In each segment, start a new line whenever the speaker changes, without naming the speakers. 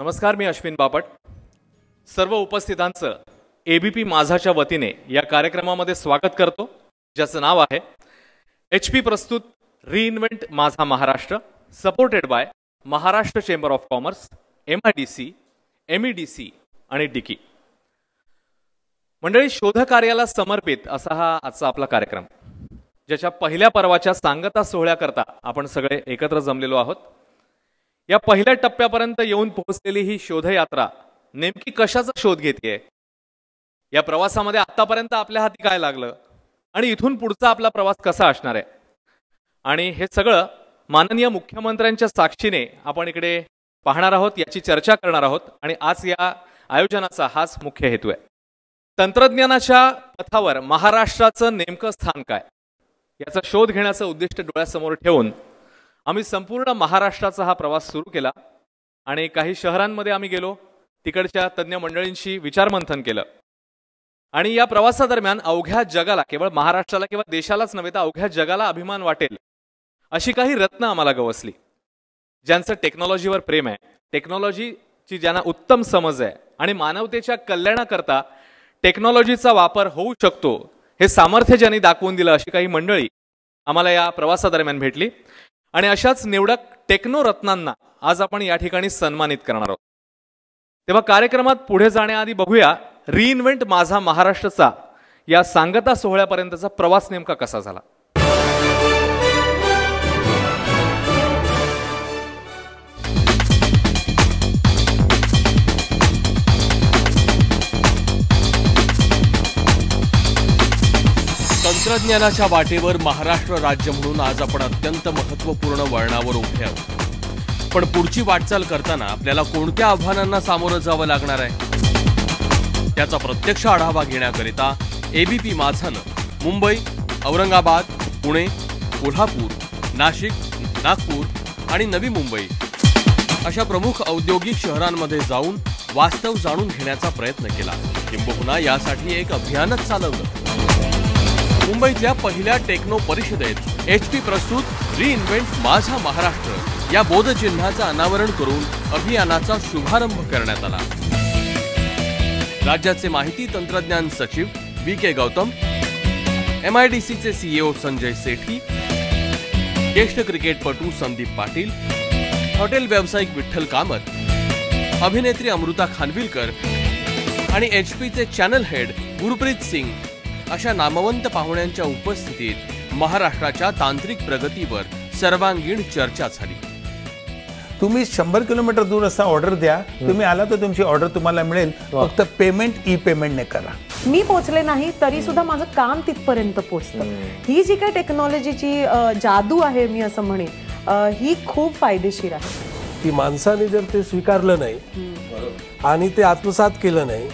नमस्कार, मी अश्विन बापट. सर्व उपस्थितांचं एबीपी माझाच्या वतीने या कार्यक्रमामध्ये स्वागत करतो, ज्याचं नाव आहे HP प्रस्तुत रिइन्व्हेंट माझा Maharashtra, supported by Maharashtra chamber of commerce, MIDC, MEDC आणि डिकी. मंडळी, शोध कार्याला समर्पित असा हा आजचा आपला कार्यक्रम, ज्याच्या पहिल्या पर्वाच्या सांगता सोहळ्याकरता आपण सगळे एकत्र जमलेलो आहोत. या पहिल्या टप्प्यापर्यंत येऊन पोहोचलेली ही शोधयात्रा नेमकी कशाचा शोध घेतेय, या प्रवासामध्ये आतापर्यंत आपल्या हाती काय लागलं आणि इथून पुढचा आपला प्रवास कसा असणार आहे, आणि हे सगळं माननीय मुख्यमंत्र्यांच्या साक्षीने आपण इकडे पाहणार आहोत, याची चर्चा करणार आहोत. आणि आज या आयोजनाचा हाच मुख्य हेतू आहे. तंत्रज्ञानाच्या पथावर महाराष्ट्राचं नेमकं स्थान काय, याचा शोध घेण्याचं उद्दिष्ट डोळ्यासमोर ठेवून आम्ही संपूर्ण महाराष्ट्राचा हा प्रवास सुरू केला आणि काही शहरांमध्ये आम्ही गेलो, तिकडच्या तज्ज्ञ मंडळींशी विचारमंथन केलं. आणि या प्रवासादरम्यान अवघ्या जगाला, केवळ महाराष्ट्राला किंवा देशालाच नव्हे तर अवघ्या जगाला अभिमान वाटेल अशी काही रत्न आम्हाला गवसली, ज्यांचं टेक्नॉलॉजीवर प्रेम आहे, टेक्नॉलॉजीची ज्यांना उत्तम समज आहे आणि मानवतेच्या कल्याणाकरता टेक्नॉलॉजीचा वापर होऊ शकतो हे सामर्थ्य ज्यांनी दाखवून दिलं, अशी काही मंडळी आम्हाला या प्रवासादरम्यान भेटली. आणि अशाच निवडक टेक्नोरत्नांना आज आपण या ठिकाणी सन्मानित करणार आहोत. तेव्हा कार्यक्रमात पुढे जाण्याआधी बघूया रिइन्व्हेंट माझा महाराष्ट्रचा या सांगता सोहळ्यापर्यंतचा प्रवास नेमका कसा झाला.
तंत्रज्ञानाच्या वाटेवर महाराष्ट्र राज्य म्हणून आज आपण अत्यंत महत्त्वपूर्ण वळणावर उभे आहोत. पण पुढची वाटचाल करताना आपल्याला कोणत्या आव्हानांना सामोरं जावं लागणार आहे, त्याचा प्रत्यक्ष आढावा घेण्याकरिता एबीपी माझानं मुंबई, औरंगाबाद, पुणे, कोल्हापूर, नाशिक, नागपूर आणि नवी मुंबई अशा प्रमुख औद्योगिक शहरांमध्ये जाऊन वास्तव जाणून घेण्याचा प्रयत्न केला. किंबहुना यासाठी एक अभियानच चालवलं. मुंबईतल्या पहिल्या टेक्नो परिषदेत HP प्रस्तुत रिइन्व्हेंट माझा महाराष्ट्र या बोधचिन्हाचं अनावरण करून अभियानाचा शुभारंभ करण्यात आला. राज्याचे माहिती तंत्रज्ञान सचिव VK गौतम, MIDCचे CEO संजय सेठी, ज्येष्ठ क्रिकेटपटू संदीप पाटील, हॉटेल व्यावसायिक विठ्ठल कामत, अभिनेत्री अमृता खानविलकर आणि HPचे चॅनल हेड गुरप्रीत सिंग अशा नामवंत पाहुण्यांच्या उपस्थितीत महाराष्ट्राच्या तांत्रिक प्रगतीवर सर्वांगीण चर्चा झाली.
तुम्ही 100 किलोमीटर दूर असा ऑर्डर द्या, तुम्ही आला तर तुमची ऑर्डर तुम्हाला मिळेल. फक्त पेमेंट ई-पेमेंट ने करा.
मी पोहोचले नाही तरी सुद्धा माझं काम तिथपर्यंत पोहोचतं. ही जी काही टेक्नॉलॉजीची जादू आहे, मी असं म्हणेन, ही खूप फायदेशीर आहे.
ती माणसाने जर ते स्वीकारलं नाही आणि ते आत्मसात केलं नाही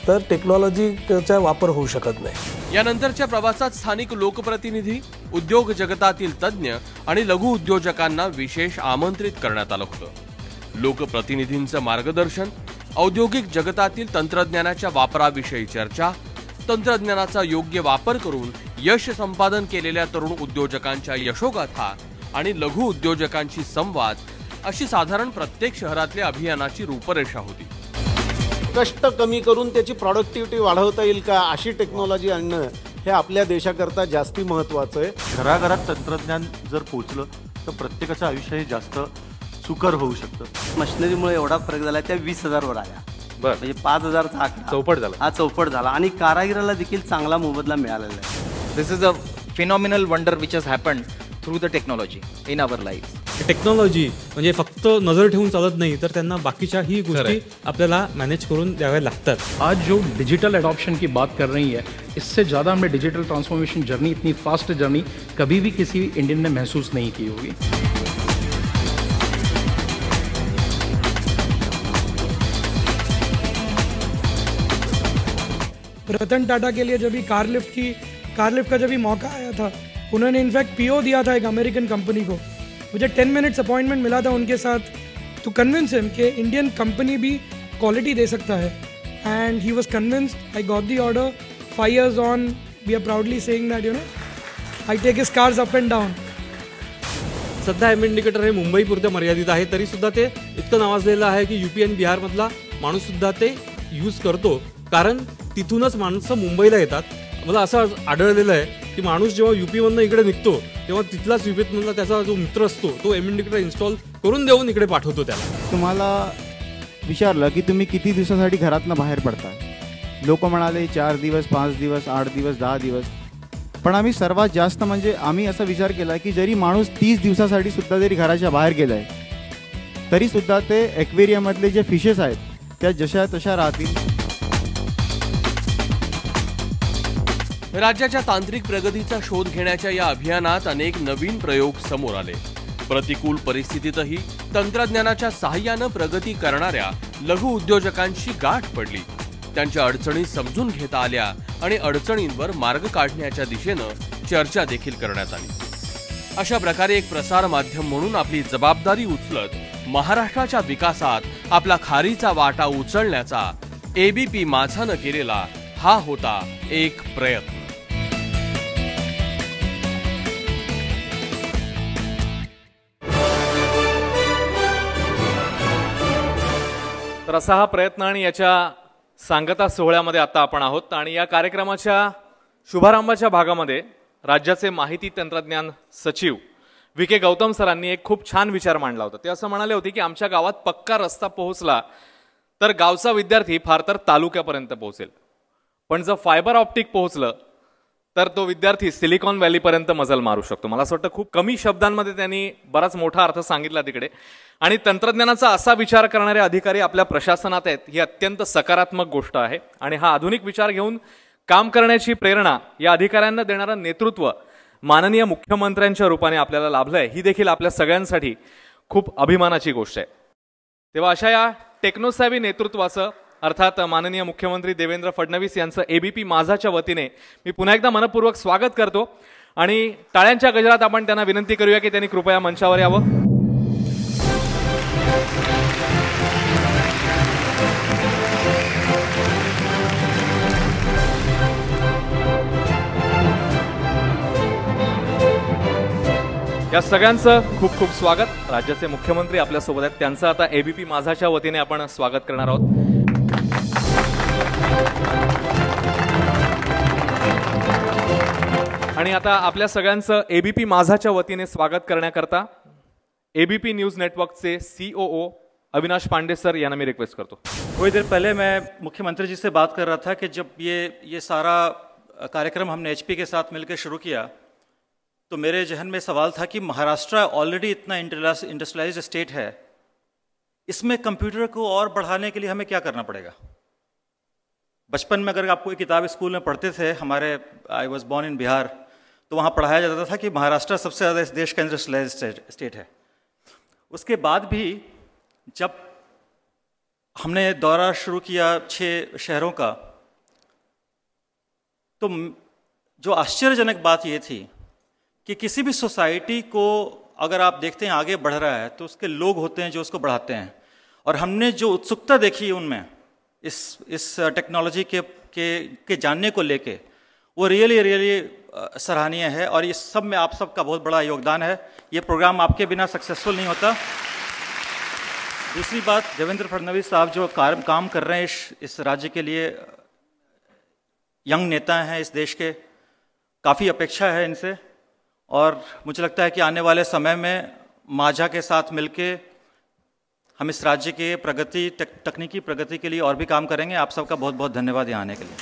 तर टेक्नॉलॉजीचा वापर होऊ शकत नाही.
यानंतरच्या प्रवासात स्थानिक लोकप्रतिनिधी, उद्योग जगतातील तज्ज्ञ आणि लघु उद्योजकांना विशेष आमंत्रित करण्यात आलं होतं. लोकप्रतिनिधींचं मार्गदर्शन, औद्योगिक जगतातील तंत्रज्ञानाच्या वापराविषयी चर्चा, तंत्रज्ञानाचा योग्य वापर करून यश संपादन केलेल्या तरुण उद्योजकांच्या यशोगाथा आणि लघु उद्योजकांशी संवाद अशी साधारण प्रत्येक शहरातल्या अभियानाची रूपरेषा होती.
कष्ट कमी करून त्याची प्रॉडक्टिव्हिटी वाढवता येईल का, अशी टेक्नॉलॉजी आणणं हे आपल्या देशाकरता जास्ती महत्त्वाचं आहे.
घराघरात तंत्रज्ञान जर पोहोचलं तर प्रत्येकाचं आयुष्य हे जास्त सुकर होऊ शकतं.
मशिनरीमुळे एवढा फरक झाला, त्या 20,000 वर आल्या. म्हणजे 5,000चा आकडा
चौपट झाला.
हा चौपट झाला आणि कारागिराला देखील चांगला मोबदला मिळालेला आहे.
This is a phenomenal wonder which has happened through the technology in our life.
Technology म्हणजे फक्त नजर ठेवून चालत नाही, तर त्यांना बाकीच्याही गोष्टी आपल्याला मॅनेज करून द्याव्या लागतात.
आज जो डिजिटल एडॉप्शन की बात कर रही है, इससे ज़्यादा हमें डिजिटल ट्रांसफॉर्मेशन जर्नी, इतनी फास्ट जर्नी कभी भी किसी इंडियन ने महसूस नहीं की होगी.
रतन टाटा के लिए जब भी कार लिफ्ट का जब भी मौका आया था, उन्होंने इनफैक्ट PO दिया था एक अमेरिकन कंपनी को. मुझे 10 मिनट्स अपॉइंटमेंट मिला था उनके साथ टू कन्विंस हिम कि इंडियन कंपनी भी क्वालिटी दे सकता है, and he was convinced. I got the order. 5 years on, we are proudly saying that, I take his cars up and down.
सध्या एम इंडिकेटर हे मुंबईपुरतं मर्यादित आहे, तरीसुद्धा ते इतकं नावाजलेलं आहे की UP आणि बिहारमधला माणूससुद्धा ते यूज करतो, कारण तिथूनच माणसं मुंबईला येतात. मला असं आढळलेलं आहे की माणूस जेव्हा UP मधनं इकडे निघतो तेव्हा तिथलाच UP त्याचा जो मित्र असतो तो एम इंडिकेटर इन्स्टॉल करून देऊन इकडे पाठवतो त्याला.
तुम्हाला विचारलं की तुम्ही किती दिवसासाठी घरातनं बाहेर पडता, लोक म्हणाले 4 दिवस, 5 दिवस, 8 दिवस, 10 दिवस. पण आम्ही सर्वात जास्त म्हणजे आम्ही असा विचार केला की जरी माणूस 30 दिवसासाठी सुद्धा जरी घराच्या बाहेर गेला आहे तरीसुद्धा ते ॲक्वेरियममधले जे फिशेस आहेत त्या जशा तशा राहतील.
राज्याच्या तांत्रिक प्रगतीचा शोध घेण्याच्या या अभियानात अनेक नवीन प्रयोग समोर आले. प्रतिकूल परिस्थितीतही तंत्रज्ञानाच्या सहाय्यानं प्रगती करणाऱ्या लघु उद्योजकांची गाठ पडली. त्यांच्या अडचणी समजून घेता आल्या आणि अडचणींवर मार्ग काढण्याच्या दिशेनं चर्चा देखील करण्यात आली. अशा प्रकारे एक प्रसार माध्यम म्हणून आपली जबाबदारी उचलत महाराष्ट्राच्या विकासात आपला खारीचा वाटा उचलण्याचा ABP माझानं केलेला हा होता एक प्रयत्न.
तर असा हा प्रयत्न आणि याच्या सांगता सोहळ्यामध्ये आता आपण आहोत. आणि या कार्यक्रमाच्या शुभारंभाच्या भागामध्ये राज्याचे माहिती तंत्रज्ञान सचिव VK गौतम सरांनी एक खूप छान विचार मांडला होता. ते असं म्हणाले होते की आमच्या गावात पक्का रस्ता पोहोचला तर गावचा विद्यार्थी फार तर तालुक्यापर्यंत पोहोचेल, पण जर फायबर ऑप्टिक पोहोचलं तर तो विद्यार्थी सिलिकॉन व्हॅलीपर्यंत मजल मारू शकतो. मला असं वाटतं खूप कमी शब्दांमध्ये त्यांनी बराच मोठा अर्थ सांगितला तिकडे. आणि तंत्रज्ञानाचा असा विचार करणारे अधिकारी आपल्या प्रशासनात आहेत ही अत्यंत सकारात्मक गोष्ट आहे. आणि हा आधुनिक विचार घेऊन काम करण्याची प्रेरणा या अधिकाऱ्यांना देणारं नेतृत्व माननीय मुख्यमंत्र्यांच्या रूपाने आपल्याला लाभलंय, ही देखील आपल्या सगळ्यांसाठी खूप अभिमानाची गोष्ट आहे. तेव्हा अशा या टेक्नोसॅव्ही नेतृत्वाचं अर्थात माननीय मुख्यमंत्री देवेंद्र फडणवीस यांचं ABP माझाच्या वतीने मी पुन्हा एकदा मनपूर्वक स्वागत करतो. आणि टाळ्यांच्या गजरात आपण त्यांना विनंती करूया की त्यांनी कृपया मंचावर यावं. या सगळ्यांचं खूप खूप स्वागत. राज्याचे मुख्यमंत्री आपल्यासोबत आहेत, त्यांचं आता ABP माझाच्या वतीने आपण स्वागत करणार आहोत. आणि आता आपल्या सगळ्यांचं ABP माझाच्या वतीने स्वागत करण्याकरता ABP न्यूज नेटवर्कचे COO अविनाश पांडे सर यांना मी रिक्वेस्ट करतो.
थोड़ी देर पहले मैं मुख्यमंत्री जी से बात कर रहा था कि जब ये सारा कार्यक्रम हमने HP के साथ मिलकर शुरू किया तो मेरे जहन में सवाल था कि महाराष्ट्र ऑलरेडी इतना इंडस्ट्रियलाइज्ड स्टेट है, इसमें कंप्यूटर को और बढ़ाने के लिए हमें क्या करना पड़ेगा. बचपन में अगर आप कोई किताब स्कूल में पढ़ते थे, हमारे I was born in Bihar, तो वहाँ पढ़ाया जाता था कि महाराष्ट्र सबसे ज़्यादा इस देश का इंडस्ट्रियलाइज्ड स्टेट है. उसके बाद भी जब हमने दौरा शुरू किया 6 शहरों का, तो जो आश्चर्यजनक बात ये थी कि किसी भी सोसाइटी को अगर आप देखते हैं आगे बढ़ रहा है तो उसके लोग होते हैं जो उसको बढ़ाते हैं. और हमने जो उत्सुकता देखी उनमें इस टेक्नोलॉजी के जानने को लेके वो रियली सराहनीय है. और इस सब में आप सबका बहुत बड़ा योगदान है. ये प्रोग्राम आपके बिना सक्सेसफुल नहीं होता. दूसरी बात, देवेंद्र फडणवीस साहब जो काम कर रहे हैं इस राज्य के लिए, यंग नेता हैं इस देश के, काफ़ी अपेक्षा है इनसे. और मुझे लगता है कि आने वाले समय में माझा के साथ मिलके हम इस राज्य के प्रगति तकनीकी प्रगति के लिए और भी काम करेंगे. आप सबका बहुत बहुत धन्यवाद यहाँ आने के लिए.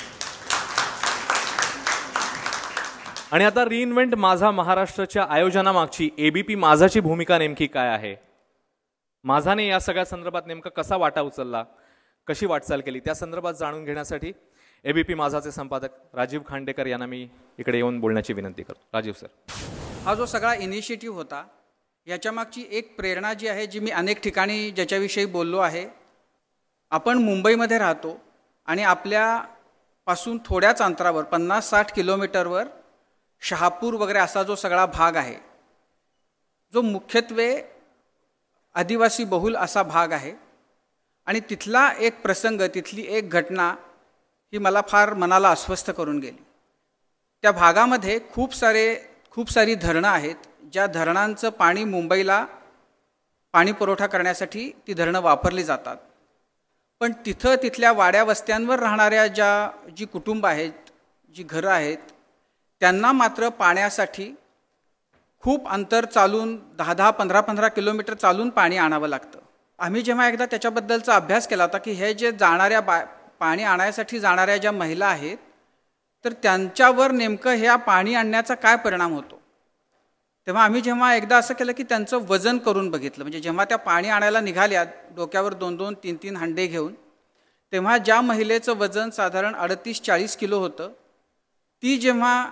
आणि आता रिइन्व्हेंट माझा महाराष्ट्राच्या आयोजनामागची ABP माझाची भूमिका नेमकी काय आहे, माझाने या सगळ्या संदर्भात नेमका कसा वाटा उचलला, कशी वाटचाल केली, त्या संदर्भात जाणून घेण्यासाठी ABP माझाचे संपादक राजीव खांडेकर यांना मी इकडे येऊन बोलण्याची विनंती करतो. राजीव सर.
हा जो सगळा इनिशिएटिव्ह होता याच्यामागची एक प्रेरणा जी आहे, जी मी अनेक ठिकाणी ज्याच्याविषयी बोललो आहे. आपण मुंबईमध्ये राहतो आणि आपल्यापासून थोड्याच अंतरावर 50-60 किलोमीटरवर शहापूर वगैरे असा जो सगळा भाग आहे, जो मुख्यत्वे आदिवासी बहुल असा भाग आहे. आणि तिथला एक प्रसंग, तिथली एक घटना ही मला फार मनाला अस्वस्थ करून गेली. त्या भागामध्ये खूप सारी धरणं आहेत ज्या धरणांचं पाणी मुंबईला पाणी पुरवठा करण्यासाठी ती धरणं वापरली जातात, पण तिथल्या वाड्या वस्त्यांवर राहणाऱ्या जी कुटुंब आहेत, जी घरं आहेत, त्यांना मात्र पाण्यासाठी खूप अंतर चालून 10-10, 15-15 किलोमीटर चालून पाणी आणावं लागतं. आम्ही जेव्हा एकदा त्याच्याबद्दलचा अभ्यास केला होता की हे जे जाणाऱ्या पाणी आणायसाठी जाणाऱ्या ज्या महिला आहेत, तर त्यांच्यावर नेमकं ह्या पाणी आणण्याचा काय परिणाम होतो, तेव्हा आम्ही जेव्हा एकदा असं केलं की त्यांचं वजन करून बघितलं. म्हणजे जेव्हा त्या पाणी आणायला निघाल्या डोक्यावर 2-2, 3-3 हंडे घेऊन, तेव्हा ज्या महिलेचं वजन साधारण 38-40 किलो होतं, ती जेव्हा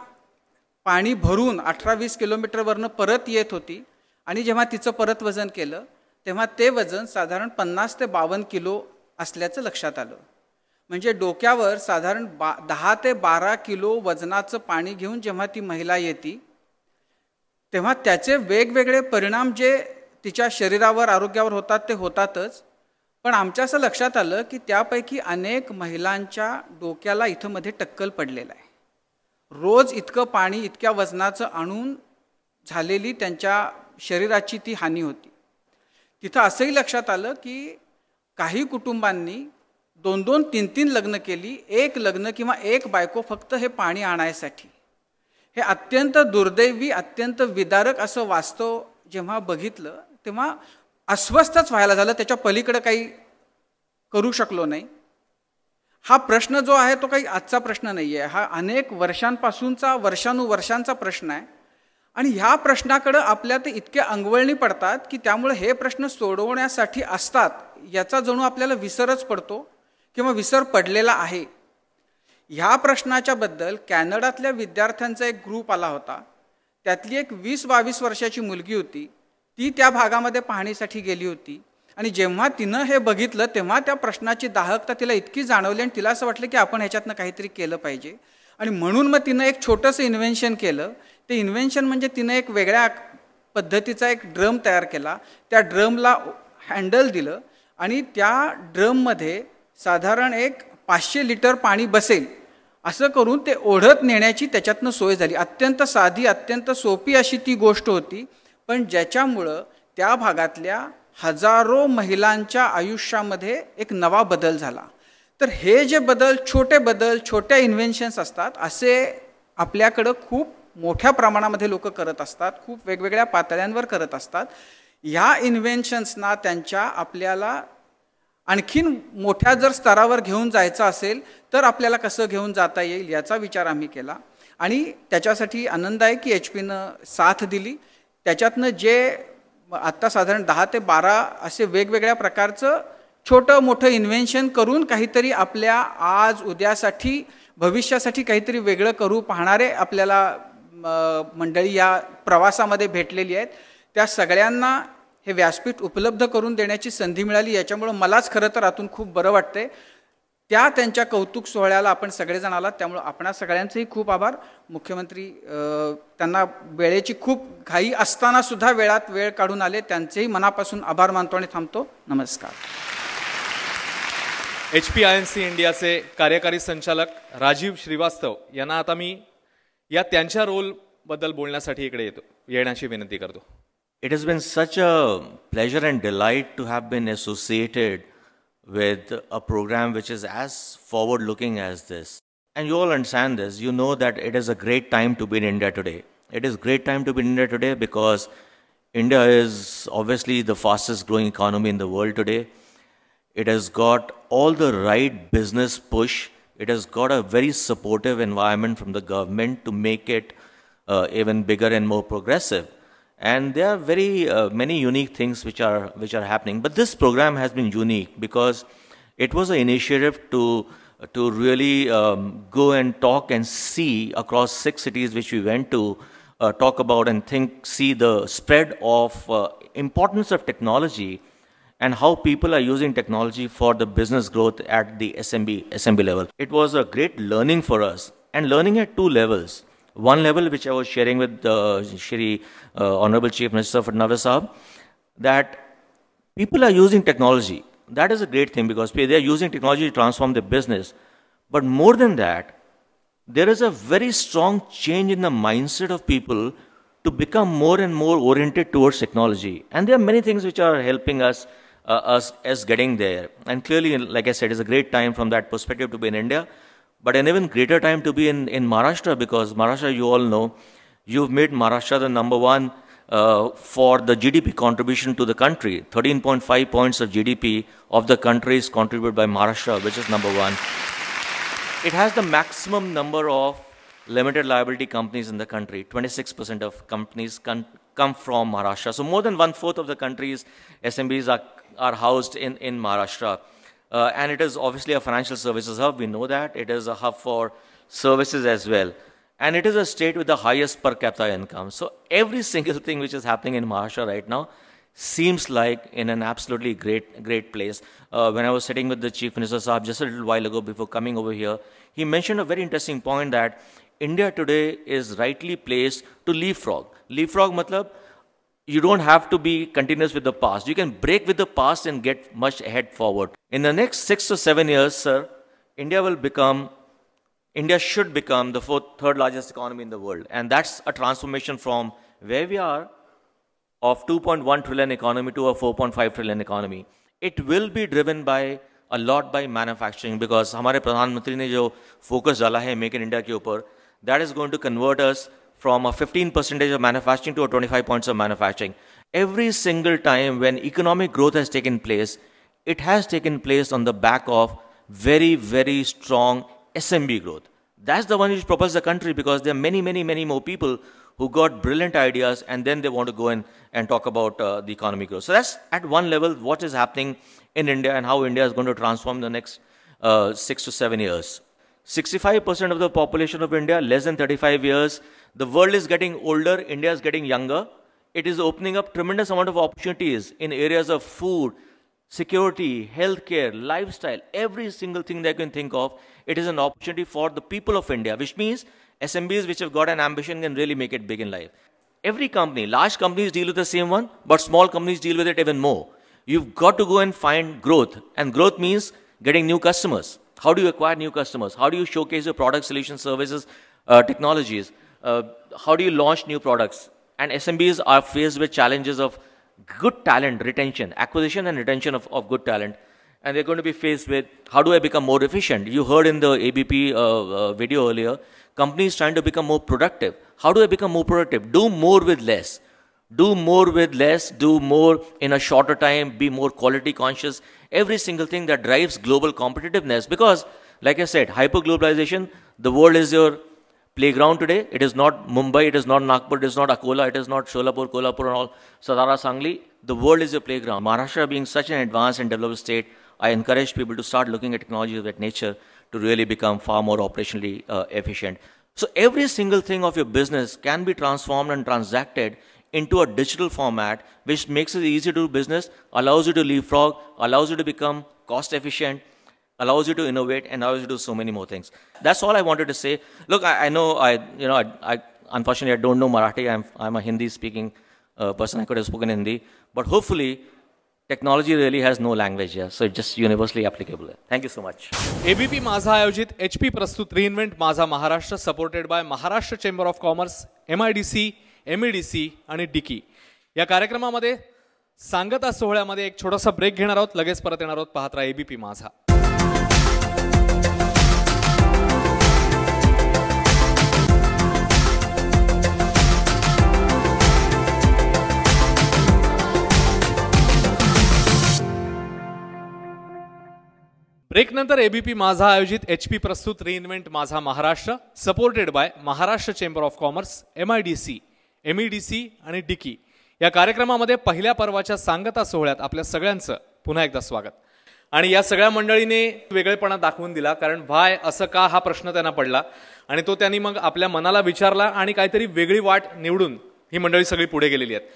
पाणी भरून 18-20 किलोमीटरवरनं परत येत होती आणि जेव्हा तिचं परत वजन केलं तेव्हा ते वजन साधारण 50 ते 52 किलो असल्याचं लक्षात आलं. म्हणजे डोक्यावर साधारण 10 ते 12 किलो वजनाचं पाणी घेऊन जेव्हा ती महिला येते तेव्हा त्याचे वेगवेगळे परिणाम जे तिच्या शरीरावर आरोग्यावर होतात ते होतातच, पण आमच्या असं लक्षात आलं की त्यापैकी अनेक महिलांच्या डोक्याला इथं मध्ये टक्कल पडलेलं आहे. रोज इतकं पाणी इतक्या वजनाचं आणून झालेली त्यांच्या शरीराची ती हानी होती. तिथं असंही लक्षात आलं की काही कुटुंबांनी 2-2, 3-3 लग्न केली, एक लग्न किंवा एक बायको फक्त हे पाणी आणायसाठी. हे अत्यंत दुर्दैवी, अत्यंत विदारक असं वास्तव जेव्हा बघितलं तेव्हा अस्वस्थच व्हायला झालं. त्याच्या पलीकडे काही करू शकलो नाही. हा प्रश्न जो आहे तो काही आजचा प्रश्न नाही आहे, हा अनेक वर्षांपासूनचा वर्षानुवर्षांचा प्रश्न आहे आणि ह्या प्रश्नाकडे आपल्या ते इतके अंगवळणी पडतात की त्यामुळे हे प्रश्न सोडवण्यासाठी असतात याचा जणू आपल्याला विसरच पडतो किंवा विसर पडलेला आहे. ह्या प्रश्नाच्या बद्दल कॅनडातल्या विद्यार्थ्यांचा एक ग्रुप आला होता. त्यातली एक 20-22 वर्षाची मुलगी होती, ती त्या भागामध्ये पाहणीसाठी गेली होती आणि जेव्हा तिनं हे बघितलं तेव्हा त्या प्रश्नाची दाहकता तिला इतकी जाणवली आणि तिला असं वाटलं की आपण ह्याच्यातनं काहीतरी केलं पाहिजे आणि म्हणून मग तिनं एक छोटंसं इन्व्हेन्शन केलं. ते इन्व्हेन्शन म्हणजे तिनं एक वेगळ्या पद्धतीचा एक ड्रम तयार केला, त्या ड्रमला हँडल दिलं आणि त्या ड्रममध्ये साधारण एक 500 लिटर पाणी बसेल असं करून ते ओढत नेण्याची त्याच्यातनं सोय झाली. अत्यंत साधी, अत्यंत सोपी अशी ती गोष्ट होती, पण ज्याच्यामुळं त्या भागातल्या हजारो महिलांच्या आयुष्यामध्ये एक नवा बदल झाला. तर हे जे बदल, छोट्या इन्व्हेन्शन्स असतात, असे आपल्याकडं खूप मोठ्या प्रमाणामध्ये लोक करत असतात, खूप वेगवेगळ्या पातळ्यांवर करत असतात. ह्या इन्व्हेन्शन्सना त्यांच्या आपल्याला आणखीन मोठ्या जर स्तरावर घेऊन जायचं असेल तर आपल्याला कसं घेऊन जाता येईल याचा विचार आम्ही केला आणि त्याच्यासाठी आनंद आहे की HP-नं साथ दिली. त्याच्यातनं जे आत्ता साधारण 10 ते 12 असे वेगवेगळ्या प्रकारचं छोटं मोठं इन्व्हेन्शन करून काहीतरी आपल्या आज उद्यासाठी भविष्यासाठी काहीतरी वेगळं करू पाहणारे आपल्याला मंडळी या प्रवासामध्ये भेटलेली आहेत. त्या सगळ्यांना हे व्यासपीठ उपलब्ध करून देण्याची संधी मिळाली, याच्यामुळं मलाच खरं तर आतून खूप बरं वाटतंय. त्यांच्या कौतुक सोहळ्याला आपण सगळेजण आलात, त्यामुळं आपणा सगळ्यांचेही खूप आभार. मुख्यमंत्री त्यांना वेळेची खूप घाई असताना सुद्धा वेळात वेळ काढून आले, त्यांचेही मनापासून आभार मानतो आणि थांबतो. नमस्कार.
HP INC इंडियाचे कार्यकारी संचालक राजीव श्रीवास्तव यांना आता मी त्यांच्या रोल बद्दल बोलण्यासाठी इकडे येण्याची विनंती करतो.
It has been such a pleasure and delight to have been associated with a program which is as forward-looking as this. And you all understand this. You know that it is a great time to be in India today. It is a great time to be in India today because India is obviously the fastest growing economy in the world today. It has got all the right business push. It has got a very supportive environment from the government to make it even bigger and more progressive. And there are very many unique things which are happening. But this program has been unique because it was an initiative to really go and talk and see across 6 cities which we went to, talk about and see the spread of importance of technology and how people are using technology for the business growth at the SMB level. It was a great learning for us, and learning at 2 levels. One level which I was sharing with Shri Honorable Chief Minister Fadnavis Sahab, that people are using technology. That is a great thing because they are using technology to transform their business. But more than that, there is a very strong change in the mindset of people to become more and more oriented towards technology. And there are many things which are helping us getting there. And clearly, like I said, it's a great time from that perspective to be in India, but an even greater time to be in Maharashtra, because Maharashtra, you all know, you've made Maharashtra the number one for the GDP contribution to the country. 13.5 points of GDP of the country is contributed by Maharashtra, which is number one. It has the maximum number of limited liability companies in the country. 26% of companies come from Maharashtra. So more than 1/4 of the country's SMBs are housed in Maharashtra. And it is obviously a financial services hub. We know that. It is a hub for services as well. And it is a state with the highest per capita income. So every single thing which is happening in Maharashtra right now seems like in an absolutely great place. When I was sitting with the Chief Minister Saab just a little while ago before coming over here, he mentioned a very interesting point that India today is rightly placed to leapfrog. Leapfrog matlab, you don't have to be continuous with the past. You can break with the past and get much ahead forward. In the next 6 to 7 years, sir, India should become the third largest economy in the world. And that's a transformation from where we are of 2.1 trillion economy to a 4.5 trillion economy. It will be driven by a lot by manufacturing, because हमारे प्रधानमंत्री ने जो focus डाला है Make in India के ऊपर, that is going to convert us from a 15% of manufacturing to a 25 points of manufacturing. Every single time when economic growth has taken place, it has taken place on the back of very, very strong SMB growth. That's the one which propels the country, because there are many, many, many more people who got brilliant ideas and then they want to go in and talk about the economic growth. So that's at one level what is happening in India and how India is going to transform in the next 6 to 7 years. 65% of the population of India, less than 35 years. The world is getting older, India is getting younger. It is opening up tremendous amount of opportunities in areas of food, security, healthcare, lifestyle, every single thing that you can think of. It is an opportunity for the people of India, which means SMBs which have got an ambition can really make it big in life. Every company, large companies deal with the same one, but small companies deal with it even more. You've got to go and find growth, and growth means getting new customers. How do you acquire new customers? How do you showcase your product, solutions, services, technologies? How do you launch new products? And SMBs are faced with challenges of good talent retention, acquisition and retention of good talent. And they're going to be faced with, how do I become more efficient? You heard in the ABP video earlier, companies trying to become more productive. How do I become more productive? Do more with less. Do more with less, do more in a shorter time, be more quality conscious. Every single thing that drives global competitiveness. Because, like I said, hyper-globalization, the world is your playground today. It is not Mumbai, it is not Nagpur, it is not Akola, it is not Sholapur, Kolhapur and all, Satara, Sangli. The world is your playground. Maharashtra being such an advanced and developed state, I encourage people to start looking at technologies of that nature to really become far more operationally efficient. So every single thing of your business can be transformed and transacted into a digital format, which makes it easy to do business, allows you to leapfrog, allows you to become cost efficient, allows you to innovate, and allows you to do so many more things. That's all I wanted to say. Look, I know, I unfortunately I don't know Marathi. I'm a Hindi-speaking person. I could have spoken Hindi, but hopefully, technology really has no language here, so it's just universally applicable. Thank you so much.
ABP माझा आयोजित HP प्रस्तुत Reinvent माझा Maharashtra, supported by Maharashtra chamber of commerce, MIDC, MEDC आणि dickey. या कार्यक्रमामध्ये सांगता सोहळ्यामध्ये एक छोटासा ब्रेक घेणार आहोत, लगेच परत येणार आहोत. पाहत राहा ABP माझा. ब्रेक नंतर एबीपी माझा आयोजित HP प्रस्तुत रिइन्व्हेंट माझा Maharashtra, supported by Maharashtra chamber of commerce, MIDC, MEDC आणि डिकी. या कार्यक्रमामध्ये पहिल्या पर्वाच्या सांगता सोहळ्यात आपल्या सगळ्यांचं पुन्हा एकदा स्वागत. आणि या सगळ्या मंडळीने वेगळेपणा दाखवून दिला, कारण व्हाय असं का हा प्रश्न त्यांना पडला आणि तो त्यांनी मग आपल्या मनाला विचारला आणि काहीतरी वेगळी वाट निवडून ही मंडळी सगळी पुढे गेलेली आहेत.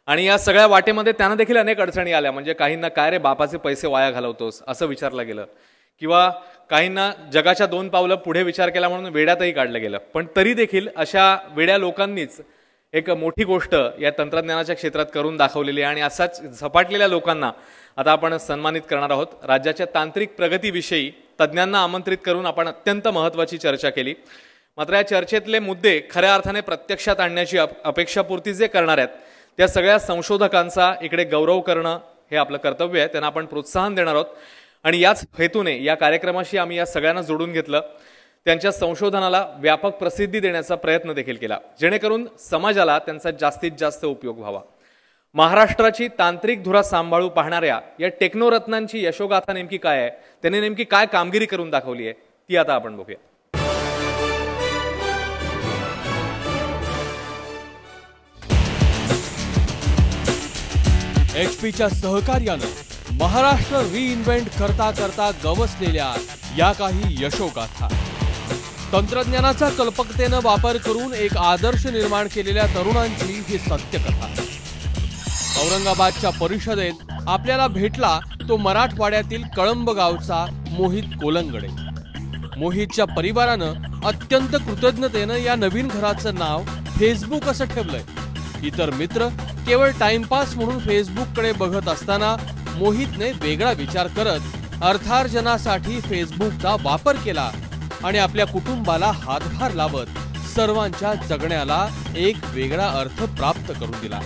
आणि या सगळ्या वाटेमध्ये त्यांना देखील अनेक अडचणी आल्या. म्हणजे काहींना काय रे बापाचे पैसे वाया घालवतोस असं विचारलं गेलं, किंवा काहींना जगाच्या 2 पावलं पुढे विचार केला म्हणून वेड्यातही काढलं गेलं. पण तरी देखील अशा वेड्या लोकांनीच एक मोठी गोष्ट या तंत्रज्ञानाच्या क्षेत्रात करून दाखवलेली आहे. आणि असाच झपाटलेल्या लोकांना आता आपण सन्मानित करणार आहोत. राज्याच्या तांत्रिक प्रगतीविषयी तज्ज्ञांना आमंत्रित करून आपण अत्यंत महत्त्वाची चर्चा केली. मात्र या चर्चेतले मुद्दे खऱ्या अर्थाने प्रत्यक्षात आणण्याची अपेक्षापूर्ती जे करणार आहेत त्या सगळ्या संशोधकांचा इकडे गौरव करणं हे आपलं कर्तव्य आहे. त्यांना आपण प्रोत्साहन देणार आहोत आणि याच हेतूने या कार्यक्रमाशी आम्ही या सगळ्यांना जोडून घेतलं. त्यांच्या संशोधनाला व्यापक प्रसिद्धी देण्याचा प्रयत्न देखील केला जेणेकरून समाजाला त्यांचा जास्तीत जास्त उपयोग व्हावा. महाराष्ट्राची तांत्रिक धुरा सांभाळू पाहणाऱ्या या टेक्नोरत्नांची यशोगाथा नेमकी काय आहे, त्यांनी नेमकी काय कामगिरी करून दाखवली आहे ती आता आपण बघूया.
HPच्या सहकार्यानं महाराष्ट्र रिइन्व्हेंट करता करता गवसलेल्या या काही यशोगाथा, तंत्रज्ञानाचा कल्पकतेनं वापर करून एक आदर्श निर्माण केलेल्या तरुणांची ही सत्यकथा. औरंगाबादच्या परिषदेत आपल्याला भेटला तो मराठवाड्यातील कळंब गावचा मोहित कोलंगडे. मोहितच्या परिवारानं अत्यंत कृतज्ञतेनं या नवीन घराचं नाव फेसबुक असं ठेवलंय. इतर मित्र केवळ टाइमपास म्हणून फेसबुककडे बघत असताना मोहितने वेगळा विचार करत अर्थार्जनासाठी फेसबुकचा वापर केला आणि आपल्या कुटुंबाला हातभार लावत सर्वांच्या जगण्याला एक वेगळा अर्थ प्राप्त करून दिला.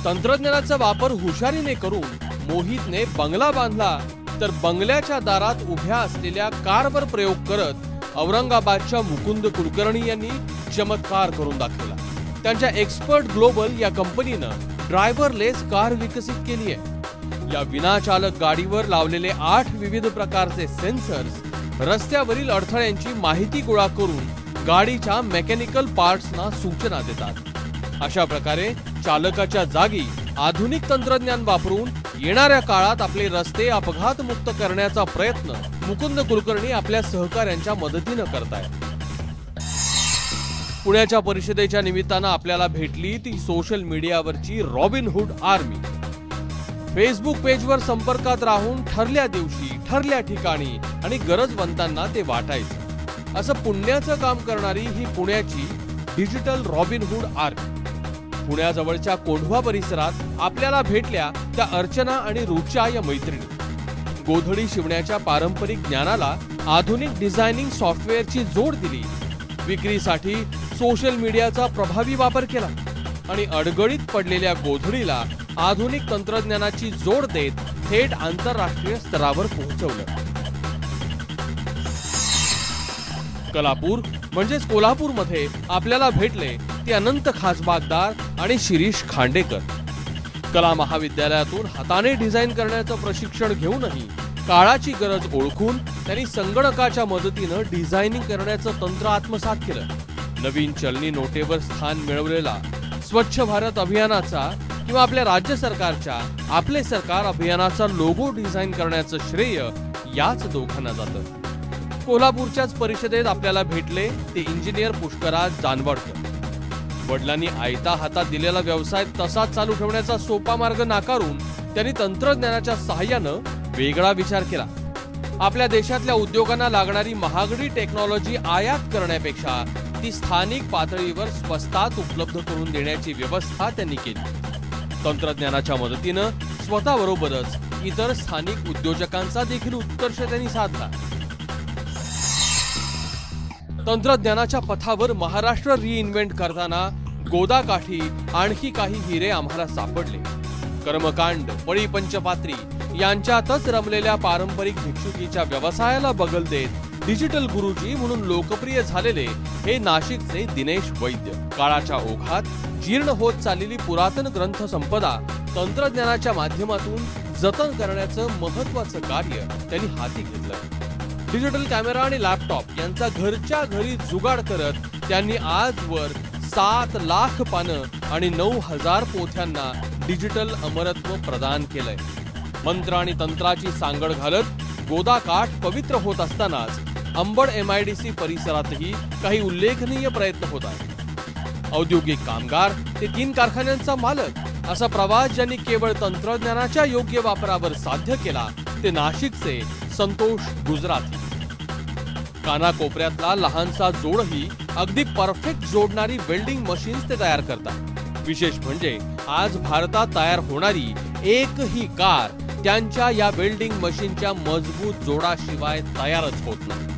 तंत्रज्ञानाचा वापर हुशारीने करून मोहितने बंगला बांधला तर बंगल्याच्या दारात उभ्या असलेल्या कारवर प्रयोग करत औरंगाबादच्या मुकुंद कुलकर्णी यांनी चमत्कार करून दाखवला. त्यांच्या एक्सपर्ट ग्लोबल या कंपनीनं ड्रायव्हरलेस कार विकसित केली आहे. या विनाचालक गाडीवर लावलेले 8 विविध प्रकारचे सेन्सर्स रस्त्यावरील अडथळ्यांची माहिती गोळा करून गाडीच्या मेकॅनिकल पार्ट्सना सूचना देतात. अशा प्रकारे चालकाच्या जागी आधुनिक तंत्रज्ञान वापरून येणाऱ्या काळात आपले रस्ते अपघातमुक्त करण्याचा प्रयत्न मुकुंद कुलकर्णी आपल्या सहकाऱ्यांच्या मदतीनं करतायत. पुण्याच्या परिषदेच्या निमित्तानं आपल्याला भेटली ती सोशल मीडियावरची रॉबिनहुड आर्मी. फेसबुक पेजवर संपर्कात राहून ठरल्या दिवशी ठरल्या ठिकाणी आणि गरजवंतांना ते वाटायचं असं पुण्याचं काम करणारी ही पुण्याची डिजिटल रॉबिनहुड आर्मी. पुण्याजवळच्या कोंढवा परिसरात आपल्याला भेटल्या त्या अर्चना आणि रुचा या मैत्रिणी. गोधडी शिवण्याच्या पारंपरिक ज्ञानाला आधुनिक डिझायनिंग सॉफ्टवेअरची जोड दिली, विक्रीसाठी सोशल मीडियाचा प्रभावी वापर केला आणि अडगळीत पडलेल्या गोधडीला आधुनिक तंत्रज्ञानाची जोड देत थेट आंतरराष्ट्रीय स्तरावर पोहोचवलं. कलापूर म्हणजेच कोल्हापूरमध्ये आपल्याला भेटले ते अनंत खासबागदार आणि शिरीष खांडेकर. कला महाविद्यालयातून हाताने डिझाईन करण्याचं प्रशिक्षण घेऊनही काळाची गरज ओळखून त्यांनी संगणकाच्या मदतीनं डिझायनिंग करण्याचं तंत्र आत्मसात केलं. नवीन चलनी नोटेवर स्थान मिळवलेला स्वच्छ भारत अभियानाचा किंवा आपल्या राज्य सरकारच्या आपले सरकार अभियानाचा लोगो डिझाईन करण्याचं श्रेय याच दोघांना जातं. कोल्हापूरच्याच परिषदेत आपल्याला भेटले ते इंजिनियर पुष्कराज जानवडकर. वडिलांनी आयता हातात दिलेला व्यवसाय तसाच चालू ठेवण्याचा सोपा मार्ग नाकारून त्यांनी तंत्रज्ञानाच्या सहाय्यानं वेगळा विचार केला. आपल्या देशातल्या उद्योगांना लागणारी महागडी टेक्नॉलॉजी आयात करण्यापेक्षा ती स्थानिक पातळीवर स्वस्तात उपलब्ध करून देण्याची व्यवस्था त्यांनी केली. तंत्रज्ञानाच्या मदतीनं स्वतःबरोबरच इतर स्थानिक उद्योजकांचा देखील उत्कर्ष त्यांनी साधला. तंत्रज्ञानाच्या पथावर महाराष्ट्र रिइन्व्हेंट करताना गोदाकाठी आणखी काही हिरे आम्हाला सापडले. कर्मकांड, पळी पंचपात्री यांच्यातच रमलेल्या पारंपरिक भिक्षुकीच्या व्यवसायाला बगल देत डिजिटल गुरुजी म्हणून लोकप्रिय झालेले हे नाशिकचे दिनेश वैद्य. काळाच्या ओघात जीर्ण होत चाललेली पुरातन ग्रंथ संपदा तंत्रज्ञानाच्या माध्यमातून जतन करण्याचं महत्वाचं कार्य त्यांनी हाती घेतलं. डिजिटल कॅमेरा आणि लॅपटॉप यांचा घरच्या घरी जुगाड करत त्यांनी आजवर 7 लाख पानं आणि 9,000 पोथ्यांना डिजिटल अमरत्व प्रदान केलंय. मंत्र आणि तंत्राची सांगड घालत गोदाकाठ पवित्र होत असतानाच अंबड MIDC परिसरातही काही उल्लेखनीय प्रयत्न होत आहेत. औद्योगिक कामगार ते 3 कारखान्यांचा मालक असा प्रवास ज्यांनी केवळ तंत्रज्ञानाच्या योग्य वापरावर साध्य केला ते नाशिकचे संतोष गुजराती. कानाकोपऱ्यातला लहानसा जोडही अगदी परफेक्ट जोडणारी वेल्डिंग मशीन्स ते तयार करतात. विशेष म्हणजे आज भारतात तयार होणारी एकही कार त्यांच्या या वेल्डिंग मशीनच्या मजबूत जोडाशिवाय तयारच होत नाही.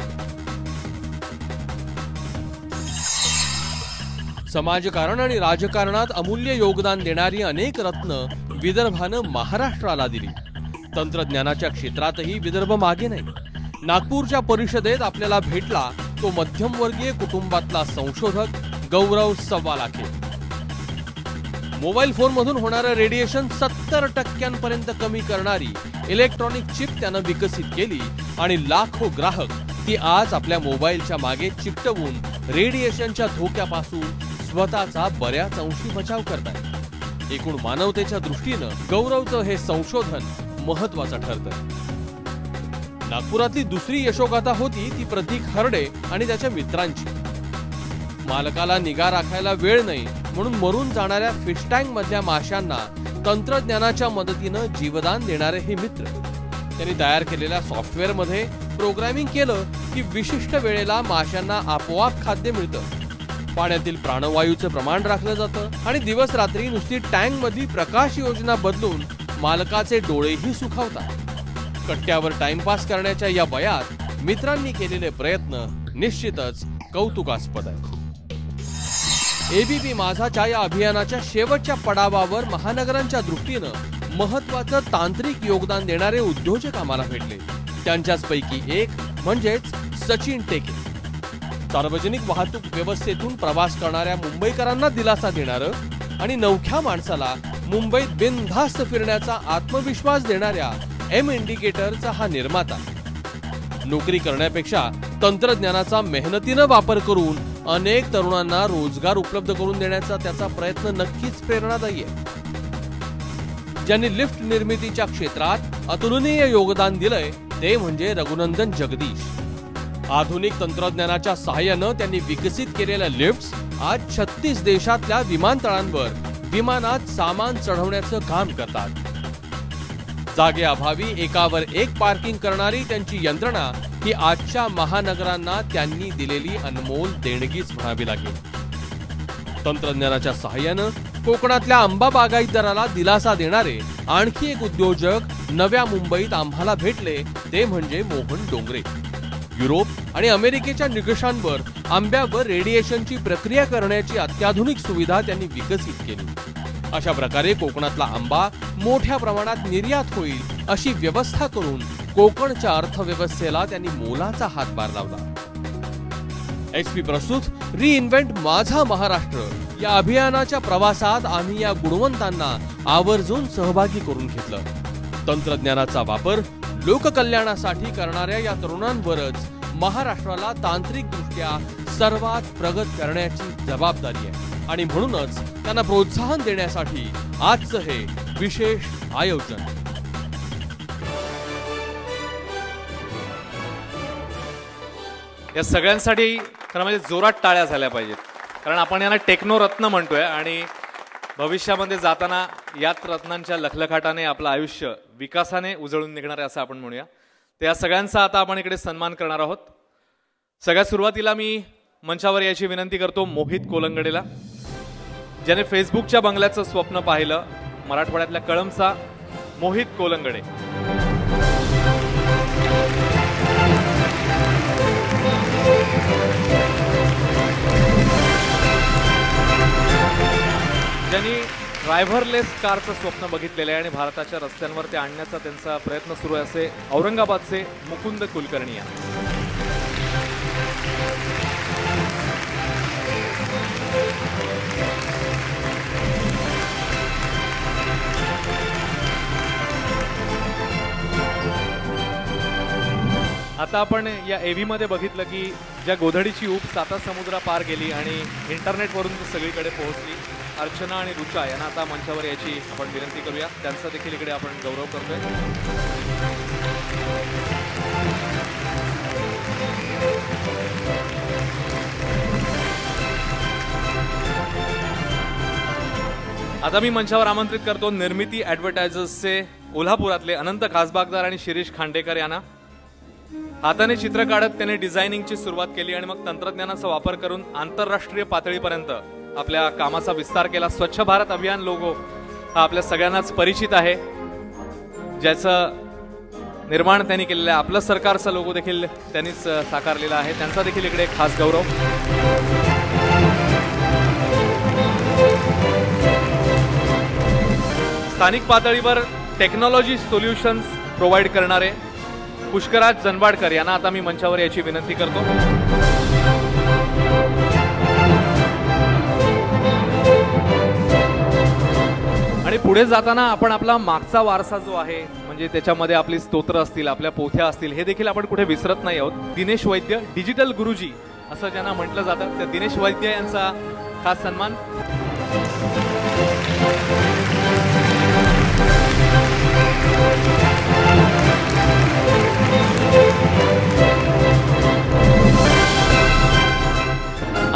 समाजकारण आणि राजकारणात अमूल्य योगदान देणारी अनेक रत्न विदर्भानं महाराष्ट्राला दिली. तंत्रज्ञानाच्या क्षेत्रातही विदर्भ मागे नाही. नागपूरच्या परिषदेत आपल्याला भेटला तो मध्यमवर्गीय कुटुंबातला संशोधक गौरव सव्वालाखे. मोबाईल फोनमधून होणारं रेडिएशन 70% कमी करणारी इलेक्ट्रॉनिक चिप त्यानं विकसित केली आणि लाखो ग्राहक ती आज आपल्या मोबाईलच्या मागे चिकटवून रेडिएशनच्या धोक्यापासून स्वतःचा बऱ्याच अंशी बचाव करतात. एकूण मानवतेच्या दृष्टीनं गौरवचं हे संशोधन महत्वाचं ठरतं. नागपुरातली दुसरी यशोगाथा होती ती प्रतीक हरडे आणि त्याच्या मित्रांची. मालकाला निगा राखायला वेळ नाही म्हणून मरून जाणाऱ्या फिश टँक मधल्या माशांना तंत्रज्ञानाच्या मदतीनं जीवदान देणारे हे मित्र. त्यांनी तयार केलेल्या सॉफ्टवेअर मध्ये प्रोग्रामिंग केलं की विशिष्ट वेळेला माशांना आपोआप खाद्य मिळतं. पाण्यातील प्राणवायूचं प्रमाण राखलं जातं आणि दिवस रात्री नुसती टँक मधली प्रकाश योजना बदलून मालकाचे डोळेही सुखावतात. कट्ट्यावर टाइमपास करण्याच्या या वयात मित्रांनी केलेले प्रयत्न निश्चितच कौतुकास्पद आहेत. एबीपी माझाच्या या अभियानाच्या शेवटच्या पडावावर महानगरांच्या दृष्टीनं महत्वाचं तांत्रिक योगदान देणारे उद्योजक आम्हाला भेटले. त्यांच्याचपैकी एक म्हणजेच सचिन टेके. सार्वजनिक वाहतूक व्यवस्थेतून प्रवास करणाऱ्या मुंबईकरांना दिलासा देणारं आणि नवख्या माणसाला मुंबईत बिनधास्त फिरण्याचा आत्मविश्वास देणाऱ्या एम इंडिकेटरचा हा निर्माता. नोकरी करण्यापेक्षा तंत्रज्ञानाचा मेहनतीनं वापर करून अनेक तरुणांना रोजगार उपलब्ध करून देण्याचा त्याचा प्रयत्न नक्कीच प्रेरणादायी आहे. ज्यांनी लिफ्ट निर्मितीच्या क्षेत्रात अतुलनीय योगदान दिलंय ते म्हणजे रघुनंदन जगदीश. आधुनिक तंत्रज्ञानाच्या सहाय्यानं त्यांनी विकसित केलेल्या लिफ्ट्स आज 36 देशातल्या विमानतळांवर विमानात सामान चढवण्याचं काम करतात. जागेअभावी एकावर एक पार्किंग करणारी त्यांची यंत्रणा ही आजच्या महानगरांना त्यांनी दिलेली अनमोल देणगीच म्हणावी लागेल. तंत्रज्ञानाच्या सहाय्यानं कोकणातल्या आंबा बागायतदाराला दिलासा देणारे आणखी एक उद्योजक नव्या मुंबईत आम्हाला भेटले ते म्हणजे मोहन डोंगरे. युरोप आणि अमेरिकेच्या निकषांवर आंब्यावर रेडिएशनची प्रक्रिया करण्याची अत्याधुनिक सुविधा त्यांनी विकसित केली. अशा प्रकारे कोकणातला आंबा मोठ्या प्रमाणात निर्यात होईल अशी व्यवस्था करून कोकणच्या अर्थव्यवस्थेला त्यांनी मोलाचा हातभार लावला. एचपी प्रस्तुत रिइन्व्हेंट माझा महाराष्ट्र या अभियानाच्या प्रवासात आम्ही या गुणवंतांना आवर्जून सहभागी करून घेतलं. तंत्रज्ञानाचा वापर लोककल्याणासाठी करणाऱ्या या तरुणांवरच महाराष्ट्राला तांत्रिकदृष्ट्या सर्वात प्रगत करण्याची जबाबदारी आहे आणि म्हणूनच त्यांना प्रोत्साहन देण्यासाठी आजचं हे विशेष आयोजन.
या सगळ्यांसाठी खरं म्हणजे जोरात टाळ्या झाल्या पाहिजेत, कारण आपण यांना टेक्नोरत्न म्हणतोय आणि भविष्यामध्ये जाताना याच रत्नांच्या लखलखाटाने आपलं आयुष्य विकासाने उजळून निघणार आहे असं आपण म्हणूया. तर या सगळ्यांचा आता आपण इकडे सन्मान करणार आहोत. सगळ्यात सुरुवातीला मी मंचावर याची विनंती करतो मोहित कोलंगडेला, ज्याने फेसबुकच्या बंगल्याचं स्वप्न पाहिलं. मराठवाड्यातल्या कळंबचा मोहित कोलंगडे. ज्यांनी ड्रायव्हरलेस कारचं स्वप्न बघितलेलं आहे आणि भारताच्या रस्त्यांवर ते आणण्याचा त्यांचा प्रयत्न सुरू आहे असे औरंगाबादचे मुकुंद कुलकर्णी यांना. आता आपण या एव्ही मध्ये बघितलं की ज्या गोधडीची ऊब 7 समुद्र पार गेली आणि इंटरनेटवरून सगळीकडे पोहोचली, अर्चना आणि रुचा यांना आता मंचावर याची आपण विनंती करूया. त्यांचा देखील इकडे आपण गौरव करतोय. आता मी मंचावर आमंत्रित करतो निर्मिती ॲडव्हर्टायझर्सचे कोल्हापुरातले अनंत खासबागदार आणि शिरीष खांडेकर यांना. हाताने चित्र काढत त्याने डिझायनिंगची सुरुवात केली आणि मग तंत्रज्ञानाचा वापर करून आंतरराष्ट्रीय पातळीपर्यंत आपल्या कामाचा विस्तार केला. स्वच्छ भारत अभियान लोगो हा आपल्या सगळ्यांनाच परिचित आहे, ज्याचं निर्माण त्यांनी केलेलं आहे. आपलं सरकारचा लोगो देखील त्यांनीच साकारलेला आहे. त्यांचा देखील इकडे खास गौरव. स्थानिक पातळीवर टेक्नॉलॉजी सोल्युशन्स प्रोव्हाइड करणारे पुष्कराज जनवाडकर यांना आता मी मंचावर याची विनंती करतो. आणि पुढे जाताना आपण आपला मागचा वारसा जो आहे म्हणजे त्याच्यामध्ये आपली स्तोत्र असतील, आपल्या पोथ्या असतील, हे देखील आपण कुठे विसरत नाही आहोत. दिनेश वैद्य, डिजिटल गुरुजी असं ज्यांना म्हटलं जातं, त्या दिनेश वैद्य यांचा खास सन्मान.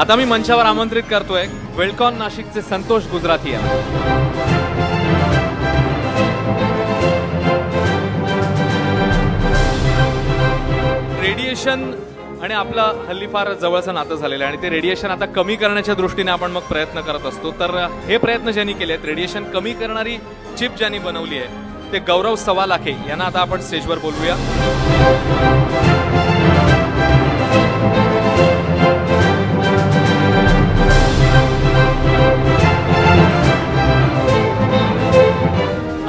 आता मी मंचावर आमंत्रित करतोय वेलकॉन नाशिकचे संतोष गुजराती यांना. रेडिएशन आणि आपलं हल्ली फार जवळचं नातं झालेलं आहे आणि ते रेडिएशन आता कमी करण्याच्या दृष्टीने आपण मग प्रयत्न करत असतो. तर हे प्रयत्न ज्यांनी केले आहेत, रेडिएशन कमी करणारी चिप ज्यांनी बनवली आहे, ते गौरव सवालाखे यांना आता आपण स्टेजवर बोलवूया.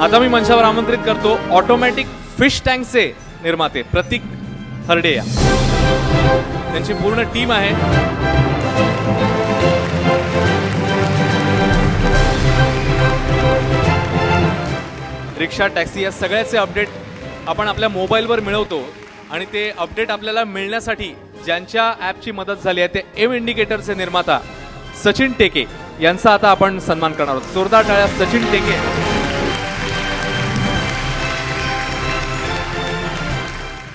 आता मी मंचावर आमंत्रित करतो ऑटोमॅटिक फिश टँकचे निर्माते प्रतीक हरडे. त्यांची पूर्ण टीम आहे. रिक्षा, टॅक्सी या सगळ्याचे अपडेट आपण आपल्या मोबाईलवर मिळवतो आणि ते अपडेट आपल्याला मिळण्यासाठी ज्यांच्या ॲपची मदत झाली आहे ते एम इंडिकेटरचे निर्माता सचिन टेके यांचा आता आपण सन्मान करणार आहोत. जोरदार टाळ्या सचिन टेके.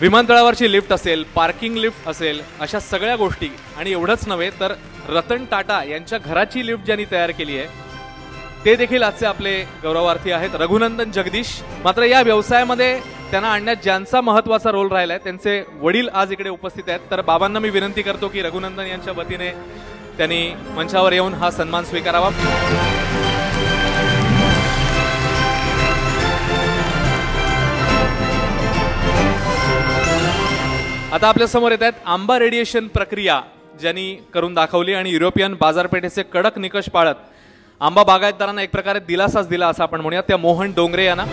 विमानतळावरची लिफ्ट असेल, पार्किंग लिफ्ट असेल, अशा सगळ्या गोष्टी. आणि एवढंच नव्हे तर रतन टाटा यांच्या घराची लिफ्ट ज्यांनी तयार केली आहे ते देखील आजचे आपले गौरवार्थी आहेत. रघुनंदन जगदीश. मात्र या व्यवसायामध्ये त्यांना आणण्यात ज्यांचा महत्वाचा रोल राहिलाय त्यांचे वडील आज इकडे उपस्थित आहेत. तर बाबांना मी विनंती करतो की रघुनंदन यांच्या वतीने त्यांनी मंचावर येऊन हा सन्मान स्वीकारावा. आता आपल्या समोर येत आहेत आंबा रेडिएशन प्रक्रिया ज्यांनी करून दाखवली आणि युरोपियन बाजारपेठेचे कडक निकष पाळत आंबा बागायतदारांना एक प्रकारे दिलासाच दिला असं आपण म्हणूया. त्या मोहन डोंगरे यांना.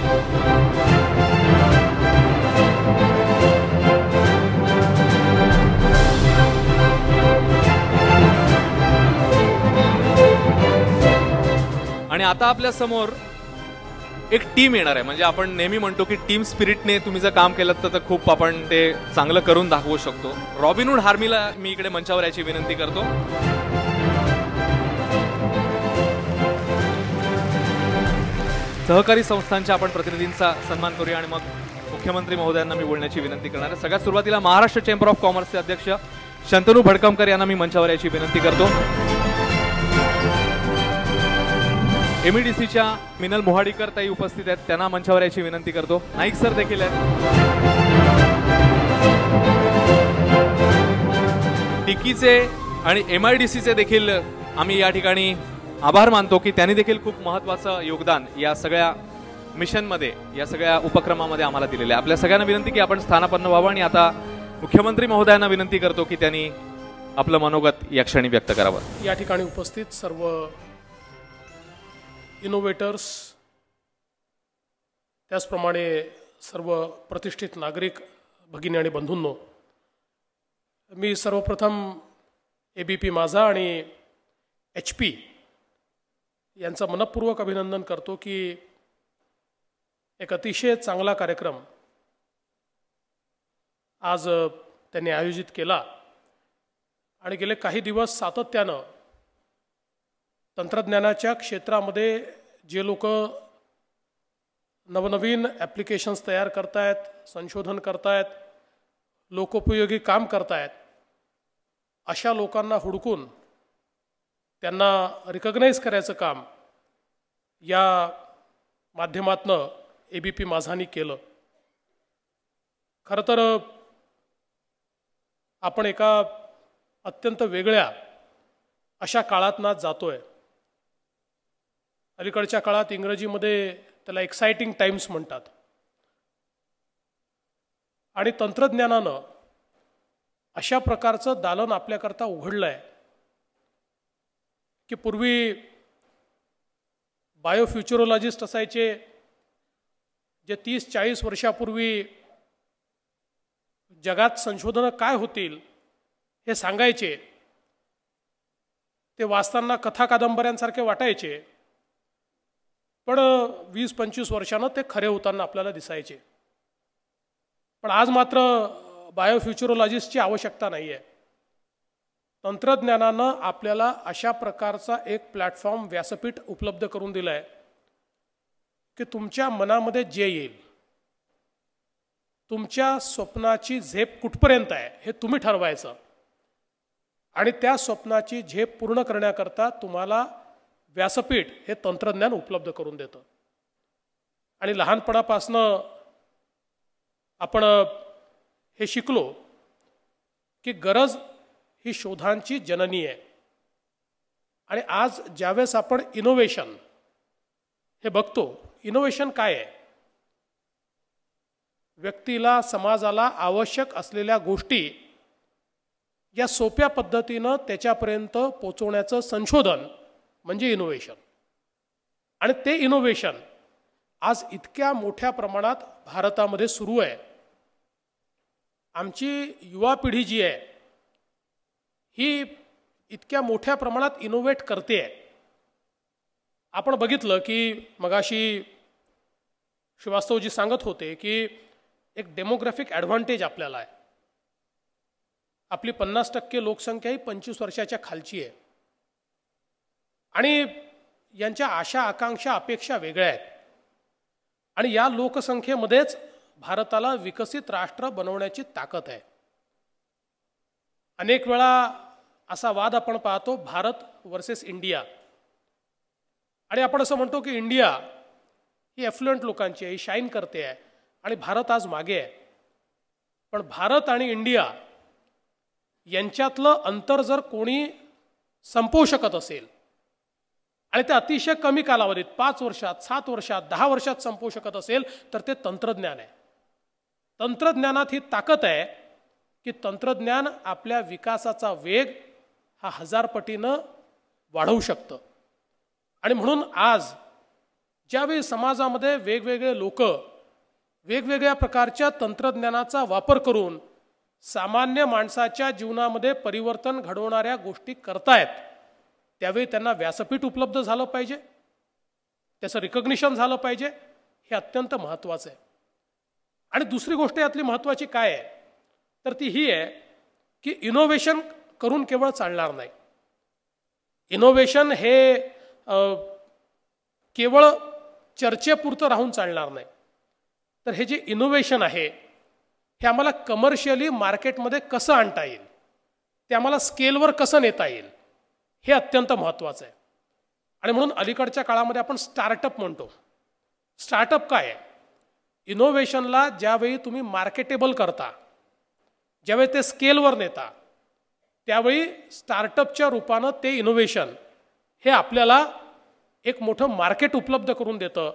आणि आता आपल्या समोर एक टीम येणार आहे. म्हणजे आपण नेहमी म्हणतो की टीम स्पिरिटने तुम्ही जर काम केलं तर खूप आपण ते चांगलं करून दाखवू शकतो. रॉबिनहूड आर्मीला मी इकडे मंचावर याची विनंती करतो. सहकारी संस्थांच्या आपण प्रतिनिधींचा सन्मान करूया आणि मग मुख्यमंत्री महोदयांना मी बोलण्याची विनंती करणार आहे. सगळ्यात सुरुवातीला महाराष्ट्र चेंबर ऑफ कॉमर्सचे अध्यक्ष शंतनू भडकमकर यांना मी मंचावर याची विनंती करतो. एमईडीसीच्या मिनल मोहाडीकर ताई उपस्थित आहेत, त्यांना मंचावर याची विनंती करतो. नाईक सर देखील आहेत. टिकीचे आणि एमआयडीसीचे देखील आम्ही या ठिकाणी आभार मानतो की त्यांनी देखील खूप महत्वाचं योगदान या सगळ्या मिशनमध्ये, या सगळ्या उपक्रमामध्ये आम्हाला दिलेलं आहे. आपल्या सगळ्यांना विनंती की आपण स्थानापन्न व्हावं आणि आता मुख्यमंत्री महोदयांना विनंती करतो की त्यांनी आपलं मनोगत या क्षणी व्यक्त करावं.
या ठिकाणी उपस्थित सर्व इनोव्हेटर्स, त्याचप्रमाणे सर्व प्रतिष्ठित नागरिक भगिनी आणि बंधूंनो, मी सर्वप्रथम ABP माझा आणि HP यांचं मनपूर्वक अभिनंदन करतो की एक अतिशय चांगला कार्यक्रम आज त्यांनी आयोजित केला आणि गेले काही दिवस सातत्यानं तंत्रज्ञानाच्या क्षेत्रामध्ये जे लोक नवनवीन ॲप्लिकेशन्स तयार करतायत, संशोधन करतायत, लोकोपयोगी काम करतायत, अशा लोकांना हुडकून त्यांना रिकग्नाइज करायचं काम या माध्यमातनं ABP माझानी केलं. खरं तर आपण एका अत्यंत वेगळ्या अशा काळातनं जातोय. अलीकडच्या काळात इंग्रजीमध्ये त्याला एक्साइटिंग टाइम्स म्हणतात. आणि तंत्रज्ञानानं अशा प्रकारचं दालन आपल्याकरता उघडलं आहे की पूर्वी बायोफ्युचरोलॉजिस्ट असायचे, जे 30-40 वर्षापूर्वी जगात संशोधनं काय होतील हे सांगायचे, ते वाचताना कथा कादंबऱ्यांसारखे वाटायचे, पण 20-25 वर्षानं ते खरे होताना आपल्याला दिसायचे. पण आज मात्र बायोफ्युचरोलॉजिस्टची आवश्यकता नाही आहे. तंत्रज्ञानानं आपल्याला अशा प्रकारचा एक प्लॅटफॉर्म, व्यासपीठ उपलब्ध करून दिलं आहे की तुमच्या मनामध्ये जे येईल, तुमच्या स्वप्नाची झेप कुठपर्यंत आहे हे तुम्ही ठरवायचं, आणि त्या स्वप्नाची झेप पूर्ण करण्याकरता तुम्हाला व्यासपीठ हे तंत्रज्ञान उपलब्ध करून देतं. आणि लहानपणापासनं आपण हे शिकलो की गरज ही शोधांची जननी आहे. आणि आज ज्यावेळेस आपण इनोव्हेशन हे बघतो, इनोव्हेशन काय आहे? व्यक्तीला, समाजाला आवश्यक असलेल्या गोष्टी या सोप्या पद्धतीनं त्याच्यापर्यंत पोहोचवण्याचं संशोधन म्हणजे इनोव्हेशन. आणि ते इनोव्हेशन आज इतक्या मोठ्या प्रमाणात भारतामध्ये सुरू आहे. आमची युवा पिढी जी आहे ही इतक्या मोठ्या प्रमाणात इनोव्हेट करते आहे. आपण बघितलं की मगाशी श्रीवास्तवजी सांगत होते की एक डेमोग्राफिक ॲडव्हान्टेज आपल्याला आहे. आपली 50% लोकसंख्या ही 25 वर्षाच्या खालची आहे. आणि यांच्या आशा, आकांक्षा, अपेक्षा वेगळ्या आहेत. आणि या लोकसंख्येमध्येच भारताला विकसित राष्ट्र बनवण्याची ताकद आहे. अनेक वेळा असा वाद आपण पाहतो, भारत वर्सेस इंडिया. आणि आपण असं म्हणतो की इंडिया ही एफ्लुएंट लोकांची आहे, ही शाईन करते आहे, आणि भारत आज मागे आहे. पण भारत आणि इंडिया यांच्यातलं अंतर जर कोणी संपवू शकत असेल, आणि ते अतिशय कमी कालावधीत 5 वर्षात, 7 वर्षात, 10 वर्षात संपवू शकत असेल, तर ते तंत्रज्ञान आहे. तंत्रज्ञानात ही ताकद आहे की तंत्रज्ञान आपल्या विकासाचा वेग हा 1000 पटीनं वाढवू शकतं. आणि म्हणून आज ज्यावेळी समाजामध्ये वेगवेगळे लोक वेगवेगळ्या प्रकारच्या तंत्रज्ञानाचा वापर करून सामान्य माणसाच्या जीवनामध्ये परिवर्तन घडवणाऱ्या गोष्टी करतायत, त्यावेळी त्यांना व्यासपीठ उपलब्ध झालं पाहिजे, त्याचं रिकग्निशन झालं पाहिजे. हे अत्यंत महत्त्वाचं आहे. आणि दुसरी गोष्ट यातली महत्त्वाची काय आहे, तर ती ही आहे की इनोव्हेशन करून केवळ चालणार नाही. इनोव्हेशन हे केवळ चर्चेपुरतं राहून चालणार नाही. तर हे जे इनोव्हेशन आहे हे आम्हाला कमर्शियली मार्केटमध्ये कसं आणता येईल, ते आम्हाला स्केलवर कसं नेता येईल, हे अत्यंत महत्त्वाचं आहे. आणि म्हणून अलीकडच्या काळामध्ये आपण स्टार्टअप म्हणतो. स्टार्टअप काय आहे? इनोव्हेशनला ज्यावेळी तुम्ही मार्केटेबल करता, ज्यावेळी ते स्केलवर नेता, त्यावेळी स्टार्टअपच्या रूपानं ते इनोव्हेशन हे आपल्याला एक मोठं मार्केट उपलब्ध करून देतं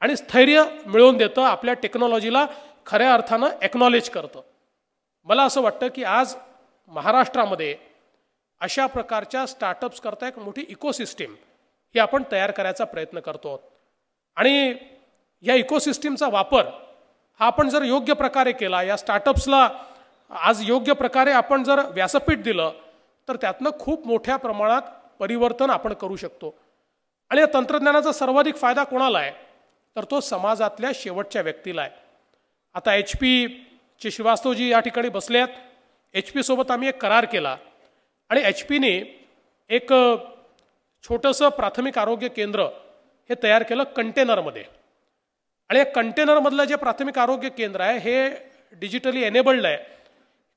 आणि स्थैर्य मिळवून देतं, आपल्या टेक्नॉलॉजीला खऱ्या अर्थानं एक्नॉलेज करतं. मला असं वाटतं की आज महाराष्ट्रामध्ये अशा प्रकारच्या स्टार्टअप्स करता एक मोठी इकोसिस्टीम ही आपण तयार करायचा प्रयत्न करतो आहोत. आणि या इकोसिस्टीमचा वापर हा आपण जर योग्य प्रकारे केला, या स्टार्टअप्सला आज योग्य प्रकारे आपण जर व्यासपीठ दिलं, तर त्यातनं खूप मोठ्या प्रमाणात परिवर्तन आपण करू शकतो. आणि या तंत्रज्ञानाचा सर्वाधिक फायदा कोणाला आहे, तर तो समाजातल्या शेवटच्या व्यक्तीला आहे. आता HP श्रीवास्तवजी या ठिकाणी बसले आहेत. HP सोबत आम्ही एक करार केला आणि HPने एक छोटंसं प्राथमिक आरोग्य केंद्र हे तयार केलं कंटेनरमध्ये. आणि या कंटेनरमधलं जे प्राथमिक आरोग्य केंद्र आहे हे डिजिटली एनेबल्ड आहे.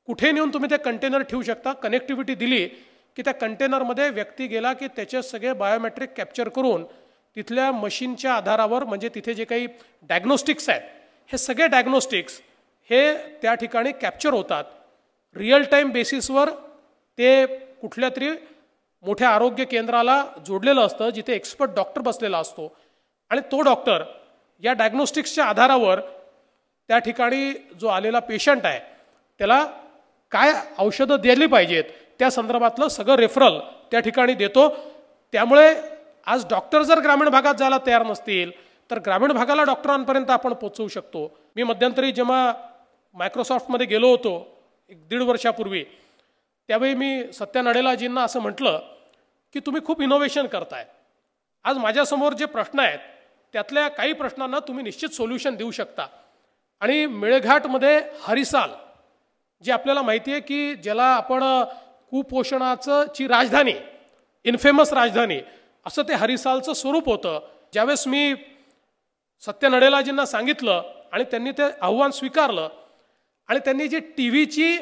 कुठे नेऊन तुम्ही ते कंटेनर ठेवू शकता. कनेक्टिव्हिटी दिली की त्या कंटेनरमध्ये व्यक्ती गेला की त्याचे सगळे बायोमेट्रिक कॅप्चर करून तिथल्या मशीनच्या आधारावर, म्हणजे तिथे जे काही डायग्नोस्टिक्स आहेत, हे सगळे डायग्नोस्टिक्स हे त्या ठिकाणी कॅप्चर होतात. रिअल टाईम बेसिसवर ते कुठल्या तरी मोठ्या आरोग्य केंद्राला जोडलेलं असतं, जिथे एक्सपर्ट डॉक्टर बसलेला असतो. आणि तो डॉक्टर या डायग्नोस्टिक्सच्या आधारावर त्या ठिकाणी जो आलेला पेशंट आहे त्याला काय औषधं दिली पाहिजेत त्या संदर्भातलं सगळं रेफरल त्या ठिकाणी देतो. त्यामुळे आज डॉक्टर जर ग्रामीण भागात जायला तयार नसतील, तर ग्रामीण भागाला डॉक्टरांपर्यंत आपण पोहोचवू शकतो. मी मध्यंतरी जेव्हा मायक्रोसॉफ्टमध्ये गेलो होतो 1.5 वर्षापूर्वी, त्यावेळी मी सत्या नडेलाजींना असं म्हटलं की तुम्ही खूप इनोव्हेशन करताय. आज माझ्यासमोर जे प्रश्न आहेत त्यातल्या काही प्रश्नांना तुम्ही निश्चित सोल्युशन देऊ शकता. आणि मेळघाटमध्ये हरिसाल, जे आपल्याला माहिती आहे की ज्याला आपण कुपोषणाची राजधानी, इन्फेमस राजधानी असं ते हरिसालचं स्वरूप होतं. ज्यावेळेस मी सत्या नडेलाजींना सांगितलं आणि त्यांनी ते आव्हान स्वीकारलं आणि त्यांनी जी टीव्हीची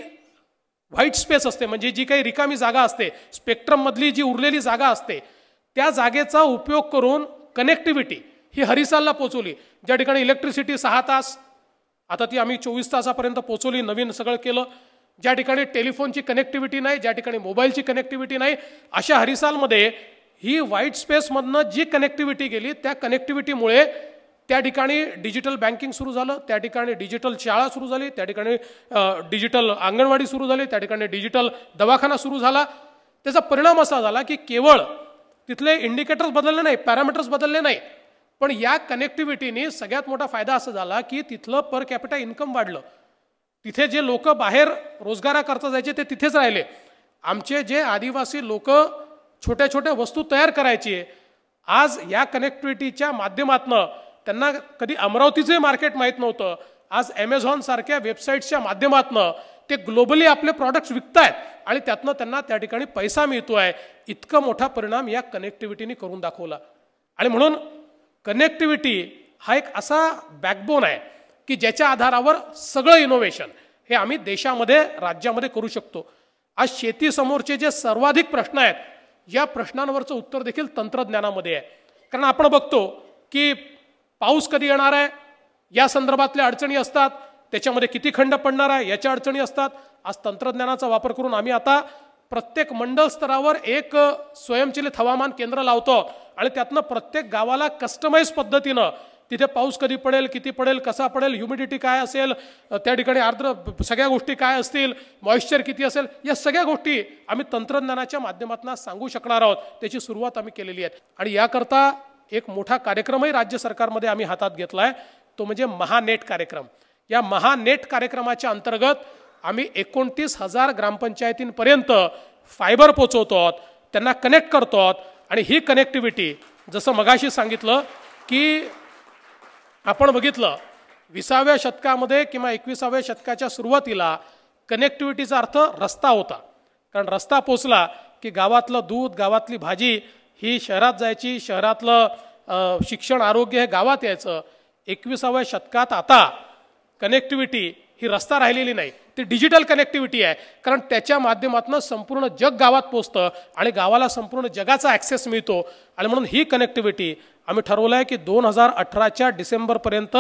व्हाईट स्पेस असते, म्हणजे जी काही रिकामी जागा असते, स्पेक्ट्रममधली जी उरलेली जागा असते, त्या जागेचा उपयोग करून कनेक्टिव्हिटी ही हरिसालला पोचवली. ज्या ठिकाणी इलेक्ट्रिसिटी 6 तास, आता ती आम्ही 24 तासापर्यंत पोचवली, नवीन सगळं केलं. ज्या ठिकाणी टेलिफोनची कनेक्टिव्हिटी नाही, ज्या ठिकाणी मोबाईलची कनेक्टिव्हिटी नाही, अशा हरिसालमध्ये ही व्हाईट स्पेसमधनं जी कनेक्टिव्हिटी गेली, त्या कनेक्टिव्हिटीमुळे त्या ठिकाणी डिजिटल बँकिंग सुरू झालं, त्या ठिकाणी डिजिटल शाळा सुरू झाली, त्या ठिकाणी डिजिटल अंगणवाडी सुरू झाली, त्या ठिकाणी डिजिटल दवाखाना सुरू झाला. त्याचा परिणाम असा झाला की केवळ तिथले इंडिकेटर्स बदलले नाही, पॅरामीटर्स बदलले नाही, पण या कनेक्टिव्हिटीने सगळ्यात मोठा फायदा असा झाला की तिथलं पर कॅपिटा इन्कम वाढलं. तिथे जे लोक बाहेर रोजगाराकरता जायचे ते तिथेच राहिले. आमचे जे आदिवासी लोक छोट्या छोट्या वस्तू तयार करायची, आज या कनेक्टिव्हिटीच्या माध्यमातून त्यांना कधी अमरावतीचे मार्केट माहीत नव्हतं, आज ॲमेझॉन सारख्या वेबसाईट्सच्या माध्यमातून ते ग्लोबली आपले प्रॉडक्ट्स विकतायत आणि त्यातनं त्यांना त्या ठिकाणी पैसा मिळतोय. इतका मोठा परिणाम या कनेक्टिव्हिटीने करून दाखवला. आणि म्हणून कनेक्टिव्हिटी हा एक असा बॅकबोन आहे की ज्याच्या आधारावर सगळं इनोव्हेशन हे आम्ही देशामध्ये, राज्यामध्ये करू शकतो. आज शेतीसमोरचे जे सर्वाधिक प्रश्न आहेत, या प्रश्नांवरचं उत्तर देखील तंत्रज्ञानामध्ये आहे. कारण आपण बघतो की पाऊस कधी येणार आहे या संदर्भातल्या अडचणी असतात, त्याच्यामध्ये किती खंड पडणार आहे याच्या अडचणी असतात. आज तंत्रज्ञानाचा वापर करून आम्ही आता प्रत्येक मंडळ स्तरावर एक स्वयंचलित हवामान केंद्र लावतो आणि त्यातनं प्रत्येक गावाला कस्टमाइज पद्धतीनं तिथे पाऊस कधी पडेल, किती पडेल, कसा पडेल, ह्युमिडिटी काय असेल, त्या ठिकाणी आर्द्र सगळ्या गोष्टी काय असतील, मॉइश्चर किती असेल, या सगळ्या गोष्टी आम्ही तंत्रज्ञानाच्या माध्यमातून सांगू शकणार आहोत. त्याची सुरुवात आम्ही केलेली आहे. आणि याकरता एक मोठा कार्यक्रमही राज्य सरकारमध्ये आम्ही हातात घेतला आहे, तो म्हणजे महानेट कार्यक्रम. या महानेट कार्यक्रमाच्या अंतर्गत आम्ही 29,000 ग्रामपंचायतींपर्यंत फायबर पोचवतो आहोत, त्यांना कनेक्ट करतो आहोत. आणि ही कनेक्टिव्हिटी, जसं मगाशी सांगितलं की आपण बघितलं 20व्या शतकामध्ये किंवा 21व्या शतकाच्या सुरुवातीला कनेक्टिव्हिटीचा अर्थ रस्ता होता. कारण रस्ता पोचला की गावातलं दूध, गावातली भाजी ही शहरात जायची, शहरातलं शिक्षण, आरोग्य हे गावात यायचं. 21व्या शतकात आता कनेक्टिव्हिटी ही रस्ता राहिलेली नाही, ती डिजिटल कनेक्टिव्हिटी आहे. कारण त्याच्या माध्यमातून संपूर्ण जग गावात पोचतं आणि गावाला संपूर्ण जगाचा ॲक्सेस मिळतो. आणि म्हणून ही कनेक्टिव्हिटी आम्ही ठरवलं आहे की 2018च्या डिसेंबरपर्यंत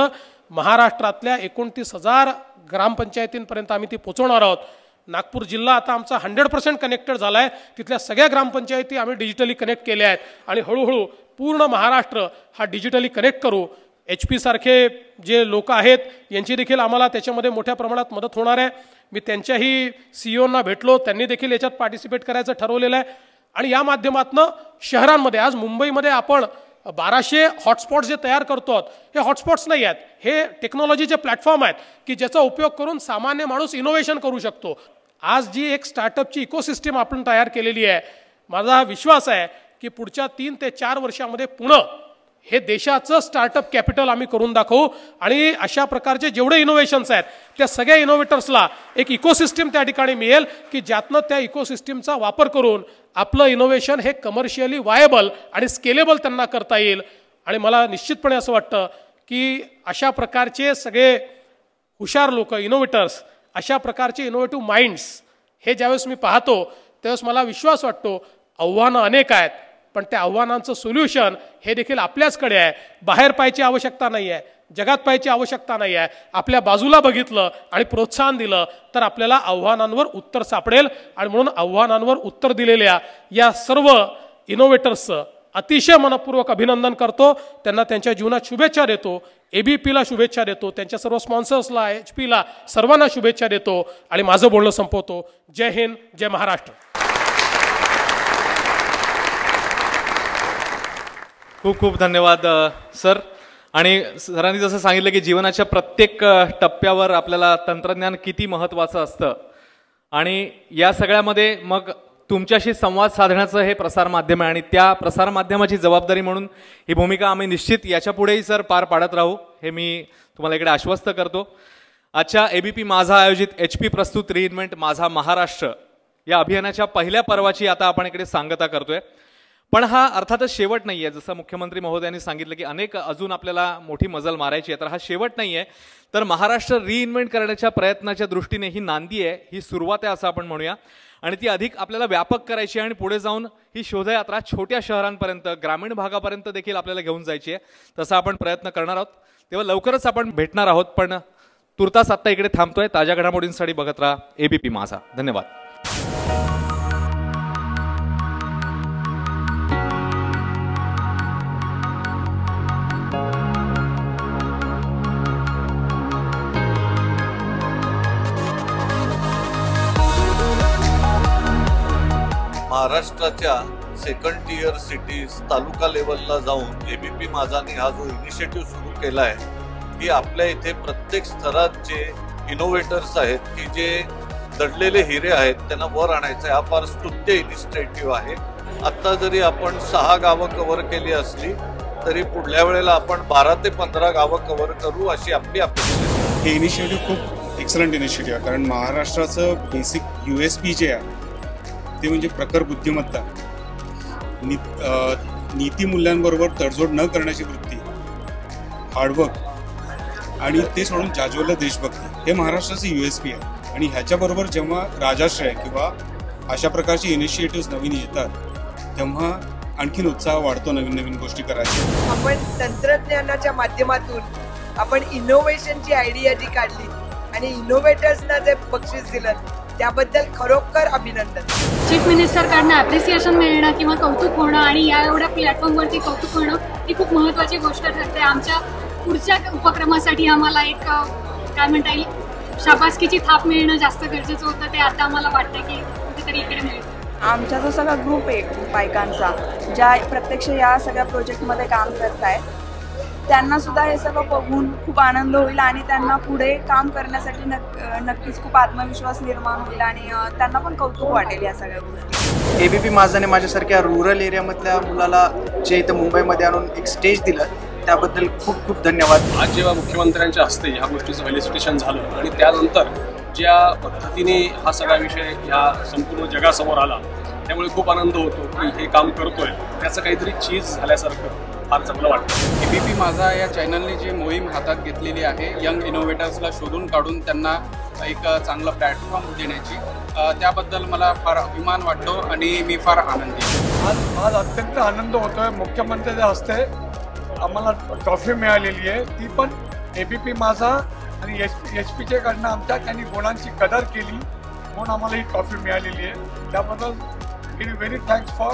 महाराष्ट्रातल्या 29,000 ग्रामपंचायतींपर्यंत आम्ही ती पोचवणार आहोत. नागपूर जिल्हा आता आमचा 100% कनेक्टेड झाला आहे. तिथल्या सगळ्या ग्रामपंचायती आम्ही डिजिटली कनेक्ट केल्या आहेत आणि हळूहळू पूर्ण महाराष्ट्र हा डिजिटली कनेक्ट करू. HP सारखे जे लोक आहेत यांची देखील आम्हाला त्याच्यामध्ये मोठ्या प्रमाणात मदत होणार आहे. मी त्यांच्याही CEOंना भेटलो, त्यांनी देखील याच्यात पार्टिसिपेट करायचं ठरवलेलं आहे. आणि या माध्यमातून शहरांमध्ये, आज मुंबईमध्ये आपण 1200 हॉटस्पॉट्स जे तयार करतो आहोत, हे हॉटस्पॉट्स नाही आहेत, हे टेक्नॉलॉजीचे प्लॅटफॉर्म आहेत की ज्याचा उपयोग करून सामान्य माणूस इनोव्हेशन करू शकतो. आज जी एक स्टार्टअपची इकोसिस्टीम आपण तयार केलेली आहे, माझा विश्वास आहे की पुढच्या 3 ते 4 वर्षामध्ये पुणे हे देशाचं स्टार्टअप कॅपिटल आम्ही करून दाखवू. आणि अशा प्रकारचे जेवढे इनोव्हेशन्स आहेत त्या सगळ्या इनोव्हेटर्सला एक इकोसिस्टीम त्या ठिकाणी मिळेल की ज्यातनं त्या इकोसिस्टीमचा वापर करून आपलं इनोव्हेशन हे कमर्शियली वायबल आणि स्केलेबल त्यांना करता येईल. आणि मला निश्चितपणे असं वाटतं की अशा प्रकारचे सगळे हुशार लोक, इनोव्हेटर्स, अशा प्रकारचे इनोव्हेटिव्ह माइंड्स हे ज्यावेळेस मी पाहतो त्यावेळेस मला विश्वास वाटतो आव्हानं अनेक आहेत, पण त्या आव्हानांचं सोल्युशन हे देखील आपल्याचकडे आहे. बाहेर पाहायची आवश्यकता नाही आहे, जगात पाहायची आवश्यकता नाही आहे. आपल्या बाजूला बघितलं आणि प्रोत्साहन दिलं तर आपल्याला आव्हानांवर उत्तर सापडेल. आणि म्हणून आव्हानांवर उत्तर दिलेल्या या सर्व इनोव्हेटर्सचं अतिशय मनपूर्वक अभिनंदन करतो. त्यांना त्यांच्या जीवनात शुभेच्छा देतो. ABPला शुभेच्छा देतो, त्यांच्या सर्व स्पॉन्सर्सला, HPला, सर्वांना शुभेच्छा देतो आणि माझं बोलणं संपवतो. जय हिंद, जय महाराष्ट्र.
खूप खूप धन्यवाद सर. आणि सरांनी जसं सांगितलं की जीवनाच्या प्रत्येक टप्प्यावर आपल्याला तंत्रज्ञान किती महत्त्वाचं असतं आणि या सगळ्यामध्ये मग तुमच्याशी संवाद साधण्याचं हे प्रसारमाध्यम आहे आणि त्या प्रसारमाध्यमाची जबाबदारी म्हणून ही भूमिका आम्ही निश्चित याच्यापुढेही सर पार पाडत राहू, हे मी तुम्हाला इकडे आश्वस्त करतो. आजच्या ABP माझा आयोजित HP प्रस्तुत रिइन्व्हेंट माझा महाराष्ट्र या अभियानाच्या पहिल्या पर्वाची आता आपण इकडे सांगता करतोय. पण हा अर्थातच शेवट नाही आहे. जसं मुख्यमंत्री महोदयांनी सांगितलं की अनेक अजून आपल्याला मोठी मजल मारायची आहे, तर हा शेवट नाही आहे. तर महाराष्ट्र रिइन्व्हेंट करण्याच्या प्रयत्नाच्या दृष्टीने ही नांदी आहे, ही सुरुवात आहे असं आपण म्हणूया. आणि ती अधिक आपल्याला व्यापक करायची आहे आणि पुढे जाऊन ही शोधयात्रा छोट्या शहरांपर्यंत, ग्रामीण भागापर्यंत देखील आपल्याला घेऊन जायची आहे. तसा आपण प्रयत्न करणार आहोत. तेव्हा लवकरच आपण भेटणार आहोत. पण तुर्तास आत्ता इकडे थांबतोय. ताज्या घडामोडींसाठी बघत राहा ABP माझा. धन्यवाद.
महाराष्ट्राच्या सेकंड टियर सिटीज तालुका लेवलला जाऊन ABP माझाने हा जो इनिशिएटिव्ह सुरू केला आहे की आपल्या इथे प्रत्येक स्तरात जे इनोव्हेटर्स आहेत की जे दडलेले हिरे आहेत त्यांना वर आणायचं, हा फार स्तुत्य इनिशिएटिव्ह आहे. आत्ता जरी आपण 6 गावं कव्हर केली असली तरी पुढल्या वेळेला आपण 12 ते 15 गावं कव्हर करू अशी आपली अपेक्षा आहे.
हे इनिशिएटिव्ह खूप एक्सलंट इनिशिएटिव्ह आहे, कारण महाराष्ट्राचं बेसिक USP जे आहे ते म्हणजे प्रखर बुद्धिमत्ता, नीतिमूल्यांबरोबर तडजोड न करण्याची वृत्ती, हार्डवर्क आणि ते सोडून जाज्वल्य देशभक्ती, हे महाराष्ट्राचं USP आहे. आणि ह्याच्याबरोबर जेव्हा राजाश्रय किंवा अशा प्रकारचे इनिशिएटिव्ह नवीन येतात तेव्हा आणखीन उत्साह वाढतो नवीन नवीन गोष्टी करायची.
आपण तंत्रज्ञानाच्या माध्यमातून आपण इनोव्हेशनची आयडिया जी काढली आणि इनोव्हेटर्सना जे बक्षीस दिलं त्याबद्दल खरोखर अभिनंदन.
चीफ मिनिस्टरकडनं ॲप्रिसिएशन मिळणं किंवा कौतुक होणं आणि या एवढ्या प्लॅटफॉर्मवरती कौतुक होणं ही खूप महत्त्वाची गोष्ट ठरते. आमच्या पुढच्या उपक्रमासाठी आम्हाला एक काय म्हणता येईल शाबासकीची थाप मिळणं जास्त गरजेचं होतं. ते आता आम्हाला वाटतं की कुठेतरी इकडे मिळतं.
आमचा जो सगळा ग्रुप आहे बायकांचा ज्या प्रत्यक्ष या सगळ्या प्रोजेक्टमध्ये काम करत आहे त्यांना सुद्धा हे सगळं बघून खूप आनंद होईल आणि त्यांना पुढे काम करण्यासाठी नक्कीच खूप आत्मविश्वास निर्माण होईल आणि त्यांना पण कौतुक वाटेल या सगळ्या गोष्टी.
ABP माझाने माझ्यासारख्या रुरल एरियामधल्या मुलाला जे इथं मुंबईमध्ये आणून एक स्टेज दिलं त्याबद्दल खूप खूप धन्यवाद.
आज जेव्हा मुख्यमंत्र्यांच्या हस्ते ह्या गोष्टीचं फेलिसिटेशन झालं आणि त्यानंतर ज्या पद्धतीने हा सगळा विषय ह्या संपूर्ण जगासमोर आला त्यामुळे खूप आनंद होतो की हे काम करतोय त्याचं काहीतरी चीज झाल्यासारखं फार चांगलं वाटतं.
ABP माझा या चॅनलने जी मोहीम हातात घेतलेली आहे यंग इनोव्हेटर्सला शोधून काढून त्यांना एक चांगला प्लॅटफॉर्म देण्याची, त्याबद्दल मला फार अभिमान वाटतो आणि मी फार आनंदी आहे.
आज अत्यंत आनंद होतोय. मुख्यमंत्र्यांच्या हस्ते आम्हाला ट्रॉफी मिळालेली आहे, ती पण ABP माझा आणि HP कडनं आमच्या त्यांनी गुणांची कदर केली म्हणून आम्हाला ही ट्रॉफी मिळालेली आहे. त्याबद्दल व्हेरी थँक्स फॉर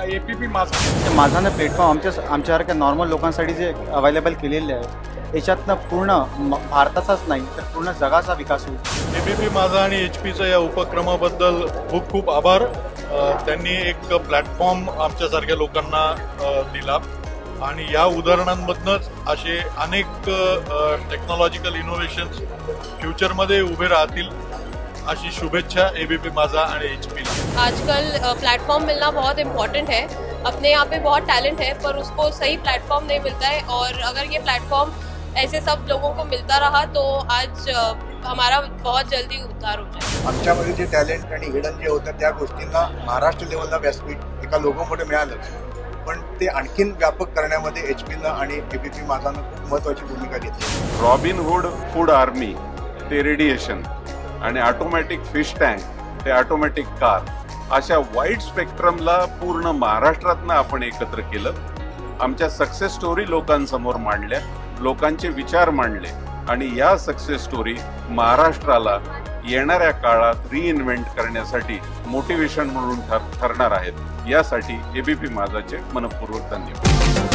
ABP माझा.
माझानं प्लॅटफॉर्म आमच्यासारख्या नॉर्मल लोकांसाठी जे अवेलेबल केलेले आहे याच्यातनं पूर्ण भारताचाच नाही तर पूर्ण जगाचा विकास होईल.
ABP माझा आणि HPच्या या उपक्रमाबद्दल खूप खूप आभार. त्यांनी एक प्लॅटफॉर्म आमच्यासारख्या लोकांना दिला आणि या उदाहरणांमधनंच असे अनेक टेक्नॉलॉजिकल इनोव्हेशन्स फ्युचरमध्ये उभे राहतील अशी शुभेच्छा ABP माझा आणि HP.
आजकल प्लेटफॉर्म मिलना बहुत इम्पोर्टेंट है. अपने यहाँ पे बहुत टैलेंट है पर उसको सही प्लेटफॉर्म नहीं मिलता है और अगर ये प्लेटफॉर्म ऐसे सब लोगों को मिलता रहा तो आज हमारा बहुत जल्दी उद्धार हो जाए.
आमच्यामध्ये जे टॅलेंट आणि हिडन जे होतं त्या गोष्टींना महाराष्ट्र लेवलला व्यासपीठ एका लोगोमध्ये मिळालं, पण ते आणखीन व्यापक करण्यामध्ये HPला आणि ABP माझानं खूप महत्त्वाची भूमिका घेतली.
रॉबिनहुड फूड आर्मी ते रेडिएशन आणि ऑटोमॅटिक फिश टँक ते ऑटोमॅटिक कार अशा वाईड स्पेक्ट्रमला पूर्ण महाराष्ट्रातनं आपण एकत्र केलं. आमच्या सक्सेस स्टोरी लोकांसमोर मांडल्या, लोकांचे विचार मांडले आणि या सक्सेस स्टोरी महाराष्ट्राला येणाऱ्या काळात रिइन्व्हेंट करण्यासाठी मोटिवेशन म्हणून ठरणार आहेत. यासाठी ABP माझाचे मनपूर्वक धन्यवाद.